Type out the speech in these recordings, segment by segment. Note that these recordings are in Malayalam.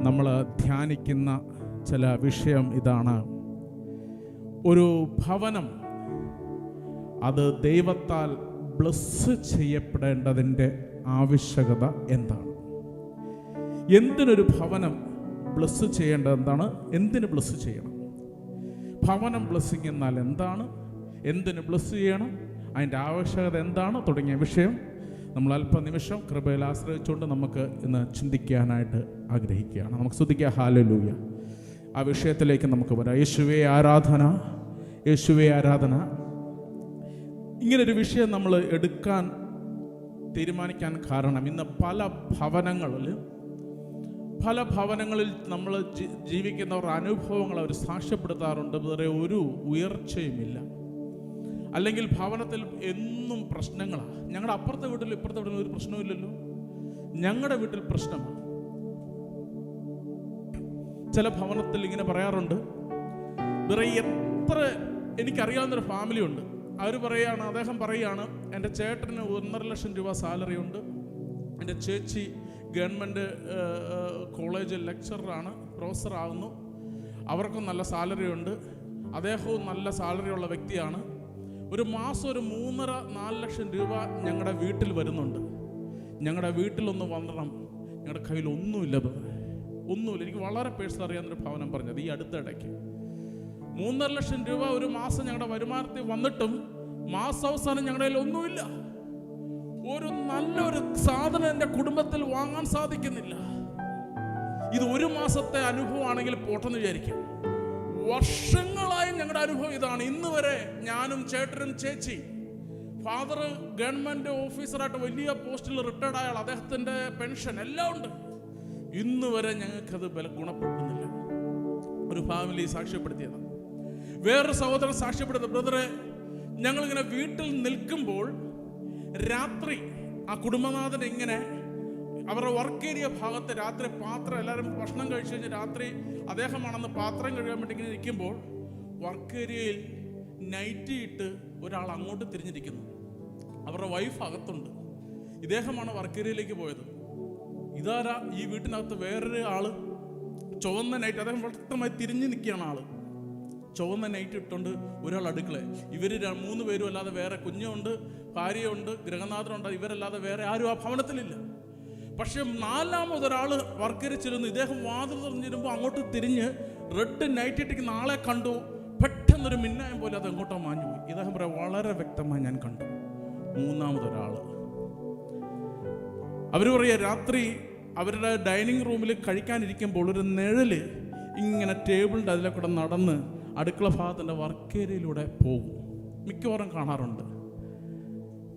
നമ്മൾ ധ്യാനിക്കുന്ന ചില വിഷയം ഇതാണ്. ഒരു ഭവനം അത് ദൈവത്താൽ ബ്ലസ് ചെയ്യപ്പെടേണ്ടതിൻ്റെ ആവശ്യകത എന്താണ്? എന്തിനൊരു ഭവനം ബ്ലസ് ചെയ്യേണ്ടത് എന്താണ്? എന്തിന് ബ്ലസ് ചെയ്യണം? ഭവനം ബ്ലസ്സിങ് എന്നാൽ എന്താണ്? എന്തിന് ബ്ലസ് ചെയ്യണം? അതിൻ്റെ ആവശ്യകത എന്താണ്? തുടങ്ങിയ വിഷയം നമ്മൾ അല്പനിമിഷം കൃപയിൽ ആശ്രയിച്ചുകൊണ്ട് നമുക്ക് ഇന്ന് ചിന്തിക്കാനായിട്ട് ആഗ്രഹിക്കുകയാണ്. നമുക്ക് സ്തുതിക്കാം. ഹല്ലേലൂയ. ആ വിഷയത്തിലേക്ക് നമുക്ക് വരാം. യേശുവേ ആരാധന, യേശുവേ ആരാധന. ഇങ്ങനൊരു വിഷയം നമ്മൾ എടുക്കാൻ തീരുമാനിക്കാൻ കാരണം ഇന്ന് പല ഭവനങ്ങളിൽ നമ്മൾ ജീവിക്കുന്നവർ അനുഭവങ്ങൾ അവർ സാക്ഷ്യപ്പെടുത്താറുണ്ട്. വേറെ ഒരു ഉയർച്ചയുമില്ല, അല്ലെങ്കിൽ ഭവനത്തിൽ എന്നും പ്രശ്നങ്ങളാണ്. ഞങ്ങളുടെ അപ്പുറത്തെ വീട്ടിൽ ഇപ്പുറത്തെ വീട്ടിൽ ഒരു പ്രശ്നമില്ലല്ലോ, ഞങ്ങളുടെ വീട്ടിൽ പ്രശ്നമാണ്. ചില ഭവനത്തിൽ ഇങ്ങനെ പറയാറുണ്ട്, വേറെ എത്ര എനിക്കറിയാവുന്നൊരു ഫാമിലി ഉണ്ട്. അദ്ദേഹം പറയുകയാണ്, എൻ്റെ ചേട്ടന് 1.5 ലക്ഷം രൂപ സാലറി ഉണ്ട്, എൻ്റെ ചേച്ചി ഗവൺമെൻറ് കോളേജിൽ ലെക്ചറാണ്, പ്രൊഫസറാകുന്നു, അവർക്കും നല്ല സാലറി ഉണ്ട്, അദ്ദേഹവും നല്ല സാലറി ഉള്ള വ്യക്തിയാണ്. ഒരു മാസം ഒരു 3.5-4 ലക്ഷം രൂപ ഞങ്ങളുടെ വീട്ടിൽ വരുന്നുണ്ട്. ഞങ്ങളുടെ വീട്ടിലൊന്ന് വരണം, ഞങ്ങളുടെ കയ്യിൽ ഒന്നുമില്ല. എനിക്ക് വളരെ പേഴ്സണൽ അറിയാവുന്നൊരു ഭവനം പറഞ്ഞത് ഈ അടുത്തിടയ്ക്ക് 3.5 ലക്ഷം രൂപ ഒരു മാസം ഞങ്ങളുടെ വരുമാനത്തിൽ വന്നിട്ടും മാസാവസാനം ഞങ്ങളുടെ കയ്യിൽ ഒന്നുമില്ല. ഒരു നല്ലൊരു സാധനം എൻ്റെ കുടുംബത്തിൽ വാങ്ങാൻ സാധിക്കുന്നില്ല. ഇത് ഒരു മാസത്തെ അനുഭവമാണെങ്കിൽ പോട്ടെന്ന് വിചാരിക്കും. വർഷങ്ങളായി ഞങ്ങളുടെ അനുഭവം ഇതാണ്. ഇന്ന് വരെ ഞാനും ചേട്ടനും ചേച്ചി, ഫാദർ ഗവൺമെന്റ് ഓഫീസറായിട്ട് വലിയ പോസ്റ്റിൽ റിട്ടയർഡ് ആയാൽ അദ്ദേഹത്തിന്റെ പെൻഷൻ എല്ലാം ഉണ്ട്. ഇന്ന് വരെ ഞങ്ങൾക്കത് ഗുണപ്പെടുന്നില്ല. ഒരു ഫാമിലി സാക്ഷ്യപ്പെടുത്തിയത്. വേറൊരു സഹോദരൻ സാക്ഷ്യപ്പെടുത്തിയ, ബ്രദറെ, ഞങ്ങളിങ്ങനെ വീട്ടിൽ നിൽക്കുമ്പോൾ രാത്രി ആ കുടുംബനാഥൻ ഇങ്ങനെ അവരുടെ വർക്ക് ഏരിയ ഭാഗത്ത് രാത്രി പാത്രം എല്ലാവരും ഭക്ഷണം കഴിച്ചു കഴിഞ്ഞ് രാത്രി അദ്ദേഹമാണെന്ന് പാത്രം കഴുകാൻ വേണ്ടി ഇങ്ങനെ ഇരിക്കുമ്പോൾ വർക്ക് ഏരിയയിൽ നൈറ്റി ഇട്ട് ഒരാൾ അങ്ങോട്ട് തിരിഞ്ഞിരിക്കുന്നു. അവരുടെ വൈഫ് അകത്തുണ്ട്. ഇദ്ദേഹമാണ് വർക്ക് ഏരിയയിലേക്ക് പോയത്. ഇതാരാ? ഈ വീട്ടിനകത്ത് വേറൊരു ആള് ചുവന്ന നൈറ്റ്, അദ്ദേഹം വ്യക്തമായി തിരിഞ്ഞു നിൽക്കുകയാണ്. ആള് ചുവന്ന നൈറ്റ് ഇട്ടുകൊണ്ട് ഒരാൾ അടുക്കള. ഇവർ 3 പേരും അല്ലാതെ വേറെ കുഞ്ഞുണ്ട്, ഭാര്യയുണ്ട്, ഗൃഹനാഥനുണ്ട്. ഇവരല്ലാതെ വേറെ ആരും ആ ഭവനത്തിലില്ല. പക്ഷെ 4ാമതൊരാൾ വർക്കരി ചെല്ലുന്നു. ഇദ്ദേഹം വാതിൽ തുറന്നിരുമ്പോൾ അങ്ങോട്ട് തിരിഞ്ഞ് റെഡ് നൈറ്റ് ഇട്ടിരിക്കുന്ന ആളെ കണ്ടു. പെട്ടെന്നൊരു മിന്നായം പോലെ അത് എങ്ങോട്ടോ മാഞ്ഞു പോയി. ഇദ്ദേഹം പറയാം, വളരെ വ്യക്തമായി ഞാൻ കണ്ടു 3ാമതൊരാൾ. അവർ പറയുക, രാത്രി അവരുടെ ഡൈനിങ് റൂമിൽ കഴിക്കാനിരിക്കുമ്പോൾ ഒരു നിഴല് ഇങ്ങനെ ടേബിളിൻ്റെ അതിലെ കൂടെ നടന്ന് അടുക്കള ഭാഗത്തിൻ്റെ വർക്ക് ഏരിയയിലൂടെ പോകും. മിക്കവാറും കാണാറുണ്ട്.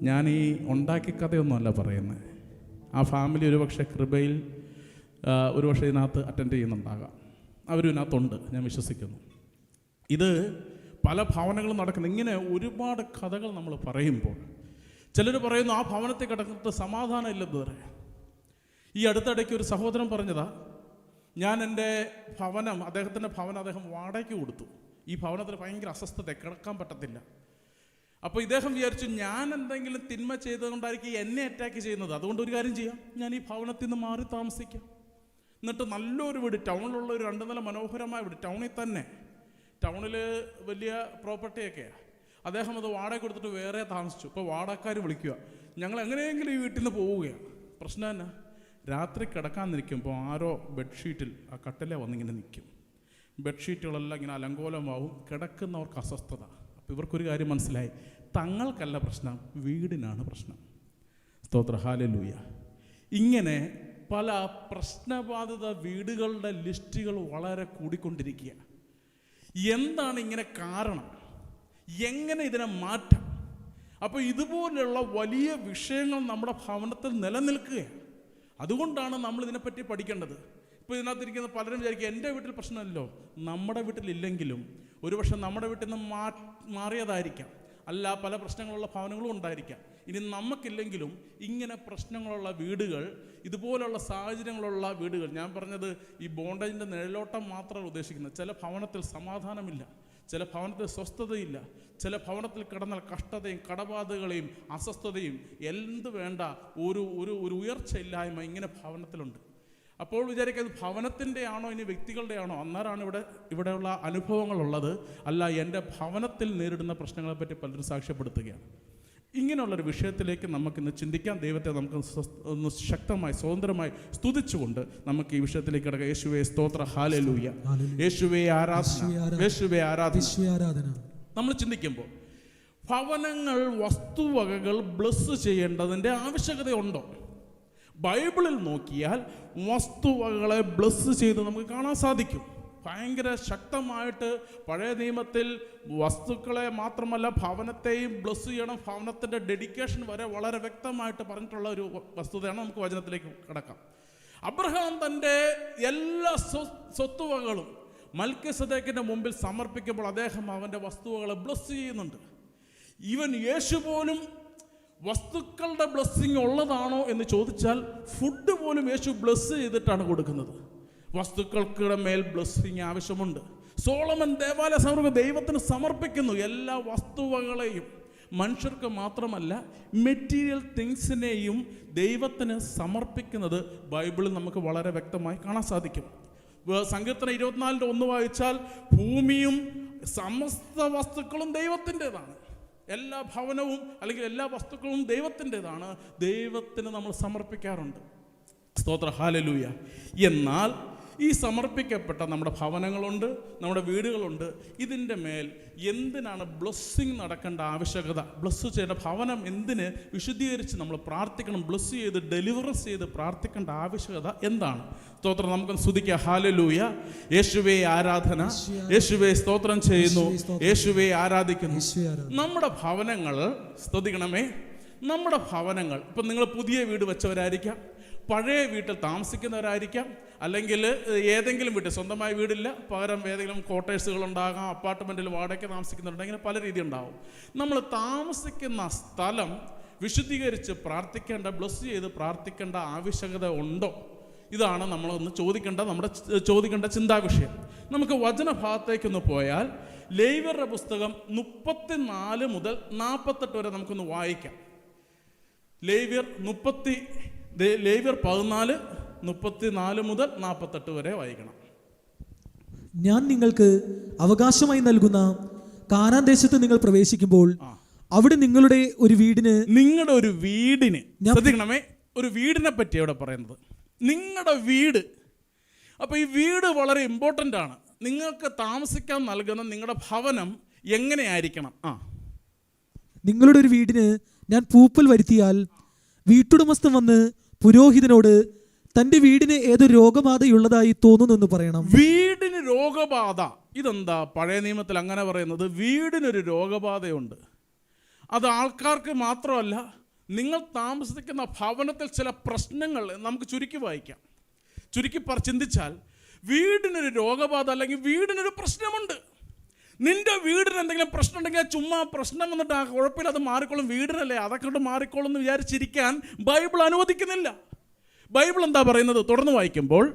ഞാൻ ഈ ഉണ്ടാക്കി കഥയൊന്നുമല്ല പറയുന്നത്. ആ ഫാമിലി ഒരുപക്ഷെ കൃപയിൽ ഒരുപക്ഷെ ഇതിനകത്ത് അറ്റൻഡ് ചെയ്യുന്നുണ്ടാകാം. അവരും ഇതിനകത്തുണ്ട്, ഞാൻ വിശ്വസിക്കുന്നു. ഇത് പല ഭവനങ്ങളും നടക്കുന്നു. ഇങ്ങനെ ഒരുപാട് കഥകൾ നമ്മൾ പറയുമ്പോൾ ചിലർ പറയുന്നു, ആ ഭവനത്തിൽ കിടന്നിട്ട് സമാധാനം ഇല്ലെന്ന് പറയാം. ഈ അടുത്തിടയ്ക്ക് ഒരു സഹോദരൻ പറഞ്ഞതാ, ഞാൻ എൻ്റെ ഭവനം, അദ്ദേഹത്തിൻ്റെ ഭവനം അദ്ദേഹം വാടകയ്ക്ക് കൊടുത്തു. ഈ ഭവനത്തിൽ ഭയങ്കര അസ്വസ്ഥത, കിടക്കാൻ പറ്റത്തില്ല. അപ്പോൾ ഇദ്ദേഹം വിചാരിച്ചു, ഞാൻ എന്തെങ്കിലും തിന്മ ചെയ്തുകൊണ്ടായിരിക്കും എന്നെ അറ്റാക്ക് ചെയ്യുന്നത്. അതുകൊണ്ട് ഒരു കാര്യം ചെയ്യാം, ഞാൻ ഈ ഭവനത്തിൽ നിന്ന് മാറി താമസിക്കാം. എന്നിട്ട് നല്ലൊരു വീട്, ടൗണിലുള്ള ഒരു 2 നില മനോഹരമായ വീട്, ടൗണിൽ വലിയ പ്രോപ്പർട്ടിയൊക്കെയാണ്. അദ്ദേഹം അത് വാടക കൊടുത്തിട്ട് വേറെ താമസിച്ചു. ഇപ്പോൾ വാടകക്കാർ വിളിക്കുക, ഞങ്ങൾ എങ്ങനെയെങ്കിലും ഈ വീട്ടിൽ നിന്ന് പോവുകയാണ്. പ്രശ്നം തന്നെ, രാത്രി കിടക്കാൻ നിൽക്കുമ്പോൾ ആരോ ബെഡ്ഷീറ്റിൽ ആ കട്ടിലെ വന്നിങ്ങനെ നിൽക്കും. ബെഡ്ഷീറ്റുകളെല്ലാം ഇങ്ങനെ അലങ്കോലമാവും. കിടക്കുന്നവർക്ക് അസ്വസ്ഥത. അപ്പോൾ ഇവർക്കൊരു കാര്യം മനസ്സിലായി, തങ്ങൾക്കല്ല പ്രശ്നം, വീടിനാണ് പ്രശ്നം. സ്തോത്ര, ഹല്ലേലൂയ. ഇങ്ങനെ പല പ്രശ്നബാധിത വീടുകളുടെ ലിസ്റ്റുകൾ വളരെ കൂടിക്കൊണ്ടിരിക്കുക. എന്താണ് ഇങ്ങനെ കാരണം? എങ്ങനെ ഇതിനെ മാറ്റാം? അപ്പോൾ ഇതുപോലെയുള്ള വലിയ വിഷയങ്ങൾ നമ്മുടെ ഭവനത്തിൽ നിലനിൽക്കുകയാണ്. അതുകൊണ്ടാണ് നമ്മൾ ഇതിനെപ്പറ്റി പഠിക്കേണ്ടത്. ഇപ്പോൾ ഇതിനകത്തിരിക്കുന്ന പലരും വിചാരിക്കുക, എൻ്റെ വീട്ടിൽ പ്രശ്നമല്ലോ. നമ്മുടെ വീട്ടിലില്ലെങ്കിലും ഒരുപക്ഷെ നമ്മുടെ വീട്ടിൽ നിന്ന് മാറിയതായിരിക്കാം, അല്ല പല പ്രശ്നങ്ങളുള്ള ഭവനങ്ങളും ഉണ്ടായിരിക്കാം. ഇനി നമുക്കില്ലെങ്കിലും ഇങ്ങനെ പ്രശ്നങ്ങളുള്ള വീടുകൾ, ഇതുപോലുള്ള സാഹചര്യങ്ങളുള്ള വീടുകൾ, ഞാൻ പറഞ്ഞത് ഈ ബോണ്ടേജിൻ്റെ നിഴലോട്ടം മാത്രമാണ് ഉദ്ദേശിക്കുന്നത്. ചില ഭവനത്തിൽ സമാധാനമില്ല, ചില ഭവനത്തിൽ സ്വസ്ഥതയില്ല, ചില ഭവനത്തിൽ കിടന്നാൽ കഷ്ടതയും കടബാധകളെയും അസ്വസ്ഥതയും എന്ത് വേണ്ട ഒരു ഒരു ഉയർച്ചയില്ലായ്മ ഇങ്ങനെ ഭവനത്തിലുണ്ട്. അപ്പോൾ വിചാരിക്കുന്നത് ഭവനത്തിൻ്റെ ആണോ ഇനി വ്യക്തികളുടെ ആണോ? അന്നേരമാണ് ഇവിടെയുള്ള അനുഭവങ്ങളുള്ളത്. അല്ല, എൻ്റെ ഭവനത്തിൽ നേരിടുന്ന പ്രശ്നങ്ങളെപ്പറ്റി പലരും സാക്ഷ്യപ്പെടുത്തുകയാണ്. ഇങ്ങനെയുള്ളൊരു വിഷയത്തിലേക്ക് നമുക്കിന്ന് ചിന്തിക്കാം. ദൈവത്തെ നമുക്ക് ഒന്ന് ശക്തമായി സ്വതന്ത്രമായി സ്തുതിച്ചുകൊണ്ട് നമുക്ക് ഈ വിഷയത്തിലേക്ക് കിടക്കാം. യേശുവേ സ്തോത്ര, ഹല്ലേലൂയ. യേശുവേ ആരാധന, യേശുവേ ആരാധന. നമ്മൾ ചിന്തിക്കുമ്പോൾ ഭവനങ്ങൾ, വസ്തുവകകൾ ബ്ലസ് ചെയ്യേണ്ടതിൻ്റെ ആവശ്യകതയുണ്ടോ? ബൈബിളിൽ നോക്കിയാൽ വസ്തുവകകളെ ബ്ലസ് ചെയ്ത് നമുക്ക് കാണാൻ സാധിക്കും. ഭയങ്കര ശക്തമായിട്ട് പഴയ നിയമത്തിൽ വസ്തുക്കളെ മാത്രമല്ല ഭവനത്തെയും ബ്ലസ് ചെയ്യണം. ഭവനത്തിൻ്റെ ഡെഡിക്കേഷൻ വരെ വളരെ വ്യക്തമായിട്ട് പറഞ്ഞിട്ടുള്ള ഒരു വസ്തുതയാണ്. നമുക്ക് വചനത്തിലേക്ക് കിടക്കാം. അബ്രഹാം തൻ്റെ എല്ലാ സ്വത്തുവകകളും മൽക്കിസദേക്കിൻ്റെ മുമ്പിൽ സമർപ്പിക്കുമ്പോൾ അദ്ദേഹം അവൻ്റെ വസ്തുവകളെ ബ്ലസ് ചെയ്യുന്നുണ്ട്. ഈവൻ യേശു പോലും വസ്തുക്കളുടെ ബ്ലെസ്സിങ് ഉള്ളതാണോ എന്ന് ചോദിച്ചാൽ ഫുഡ് പോലും യേശു ബ്ലെസ് ചെയ്തിട്ടാണ് കൊടുക്കുന്നത്. വസ്തുക്കൾക്കുടെ മേൽ ബ്ലെസ്സിങ് ആവശ്യമുണ്ട്. സോളമൻ ദേവാലയ സമർപ്പിക്കുന്ന ദൈവത്തിന് സമർപ്പിക്കുന്നു. എല്ലാ വസ്തുവകളെയും മനുഷ്യർക്ക് മാത്രമല്ല മെറ്റീരിയൽ തിങ്സിനെയും ദൈവത്തിന് സമർപ്പിക്കുന്നത് ബൈബിളിൽ നമുക്ക് വളരെ വ്യക്തമായി കാണാൻ സാധിക്കും. സങ്കീർത്തനം 24:1 വായിച്ചാൽ ഭൂമിയും സമസ്ത വസ്തുക്കളും ദൈവത്തിൻ്റെതാണ്. എല്ലാ ഭവനവും അല്ലെങ്കിൽ എല്ലാ വസ്തുക്കളും ദൈവത്തിൻ്റെതാണ്. ദൈവത്തിന് നമ്മൾ സമർപ്പിക്കാറുണ്ട്. സ്തോത്ര, ഹല്ലേലൂയ. എന്നാൽ ഈ സമർപ്പിക്കപ്പെട്ട നമ്മുടെ ഭവനങ്ങളുണ്ട്, നമ്മുടെ വീടുകളുണ്ട്. ഇതിൻ്റെ മേൽ എന്തിനാണ് ബ്ലെസ്സിങ് നടക്കേണ്ട ആവശ്യകത? ബ്ലെസ് ചെയ്യേണ്ട ഭവനം എന്തിന് വിശുദ്ധീകരിച്ച് നമ്മൾ പ്രാർത്ഥിക്കണം? ബ്ലെസ് ചെയ്ത് ഡെലിവറൻസ് ചെയ്ത് പ്രാർത്ഥിക്കേണ്ട ആവശ്യകത എന്താണ്? സ്തോത്രം, നമുക്ക് സ്തുതിക്കാം. ഹല്ലേലൂയ. യേശുവേ ആരാധന, യേശുവേ സ്തോത്രം ചെയ്യുന്നു, യേശുവേ ആരാധിക്കുന്നു. നമ്മുടെ ഭവനങ്ങൾ സ്തുതിക്കണമേ. നമ്മുടെ ഭവനങ്ങൾ, ഇപ്പം നിങ്ങൾ പുതിയ വീട് വെച്ചവരായിരിക്കാം, പഴയ വീട്ടിൽ താമസിക്കുന്നവരായിരിക്കാം, അല്ലെങ്കിൽ ഏതെങ്കിലും വീട്ടിൽ സ്വന്തമായ വീടില്ല, പകരം ഏതെങ്കിലും ക്വാർട്ടേഴ്സുകളുണ്ടാകാം, അപ്പാർട്ട്മെൻറ്റിൽ വാടകയ്ക്ക് താമസിക്കുന്നുണ്ട്. ഇങ്ങനെ പല രീതി ഉണ്ടാവും. നമ്മൾ താമസിക്കുന്ന സ്ഥലം വിശുദ്ധീകരിച്ച് പ്രാർത്ഥിക്കേണ്ട, ബ്ലെസ് ചെയ്ത് പ്രാർത്ഥിക്കേണ്ട ആവശ്യകത ഉണ്ടോ? ഇതാണ് നമ്മളൊന്ന് ചോദിക്കേണ്ട ചിന്താവിഷയം. നമുക്ക് വചനഭാഗത്തേക്കൊന്ന് പോയാൽ ലേവ്യരുടെ പുസ്തകം 34 മുതൽ 48 വരെ നമുക്കൊന്ന് വായിക്കാം. ലേവ്യർ 14, 34 മുതൽ 48 വരെ വായിക്കണം. ഞാൻ നിങ്ങൾക്ക് അവകാശമായി നൽകുന്ന കാനാൻ ദേശത്ത് നിങ്ങൾ പ്രവേശിക്കുമ്പോൾ അവിടെ നിങ്ങളുടെ ഒരു വീടിന് ശ്രദ്ധിക്കണമേ, ഒരു വീടിനെ പറ്റി അവിടെ പറയുന്നത് നിങ്ങളുടെ വീട്. അപ്പോൾ ഈ വീട് വളരെ ഇമ്പോർട്ടൻ്റ് ആണ്. നിങ്ങൾക്ക് താമസിക്കാൻ നൽകുന്ന നിങ്ങളുടെ ഭവനം എങ്ങനെയായിരിക്കണം? നിങ്ങളുടെ ഒരു വീടിന് ഞാൻ പൂപ്പൽ വരുത്തിയാൽ വീട്ടുടമസ്ഥൻ വന്ന് പുരോഹിതനോട് തന്റെ വീടിന് ഏതൊരു രോഗബാധയുള്ളതായി തോന്നുന്നു എന്ന് പറയണം. വീടിന് രോഗബാധ, ഇതെന്താ പഴയ നിയമത്തിൽ അങ്ങനെ പറയുന്നത്? വീടിനൊരു രോഗബാധയുണ്ട്. അത് ആൾക്കാർക്ക് മാത്രമല്ല, നിങ്ങൾ താമസിക്കുന്ന ഭവനത്തിൽ ചില പ്രശ്നങ്ങൾ നമുക്ക് ചുരുക്കി വായിക്കാം. ചുരുക്കി ചിന്തിച്ചാൽ വീടിനൊരു രോഗബാധ അല്ലെങ്കിൽ വീടിനൊരു പ്രശ്നമുണ്ട്. നിന്റെ വീടിന് എന്തെങ്കിലും പ്രശ്നം ഉണ്ടെങ്കിൽ ചുമ്മാ പ്രശ്നം വന്നിട്ട് കുഴപ്പമില്ല, അത് മാറിക്കോളും, വീടിനല്ലേ അതൊക്കെ കൊണ്ട് മാറിക്കോളും എന്ന് വിചാരിച്ചിരിക്കാൻ ബൈബിൾ അനുവദിക്കുന്നില്ല. ബൈബിൾ എന്താ പറയുന്നത്? തുടർന്ന് വായിക്കുമ്പോൾ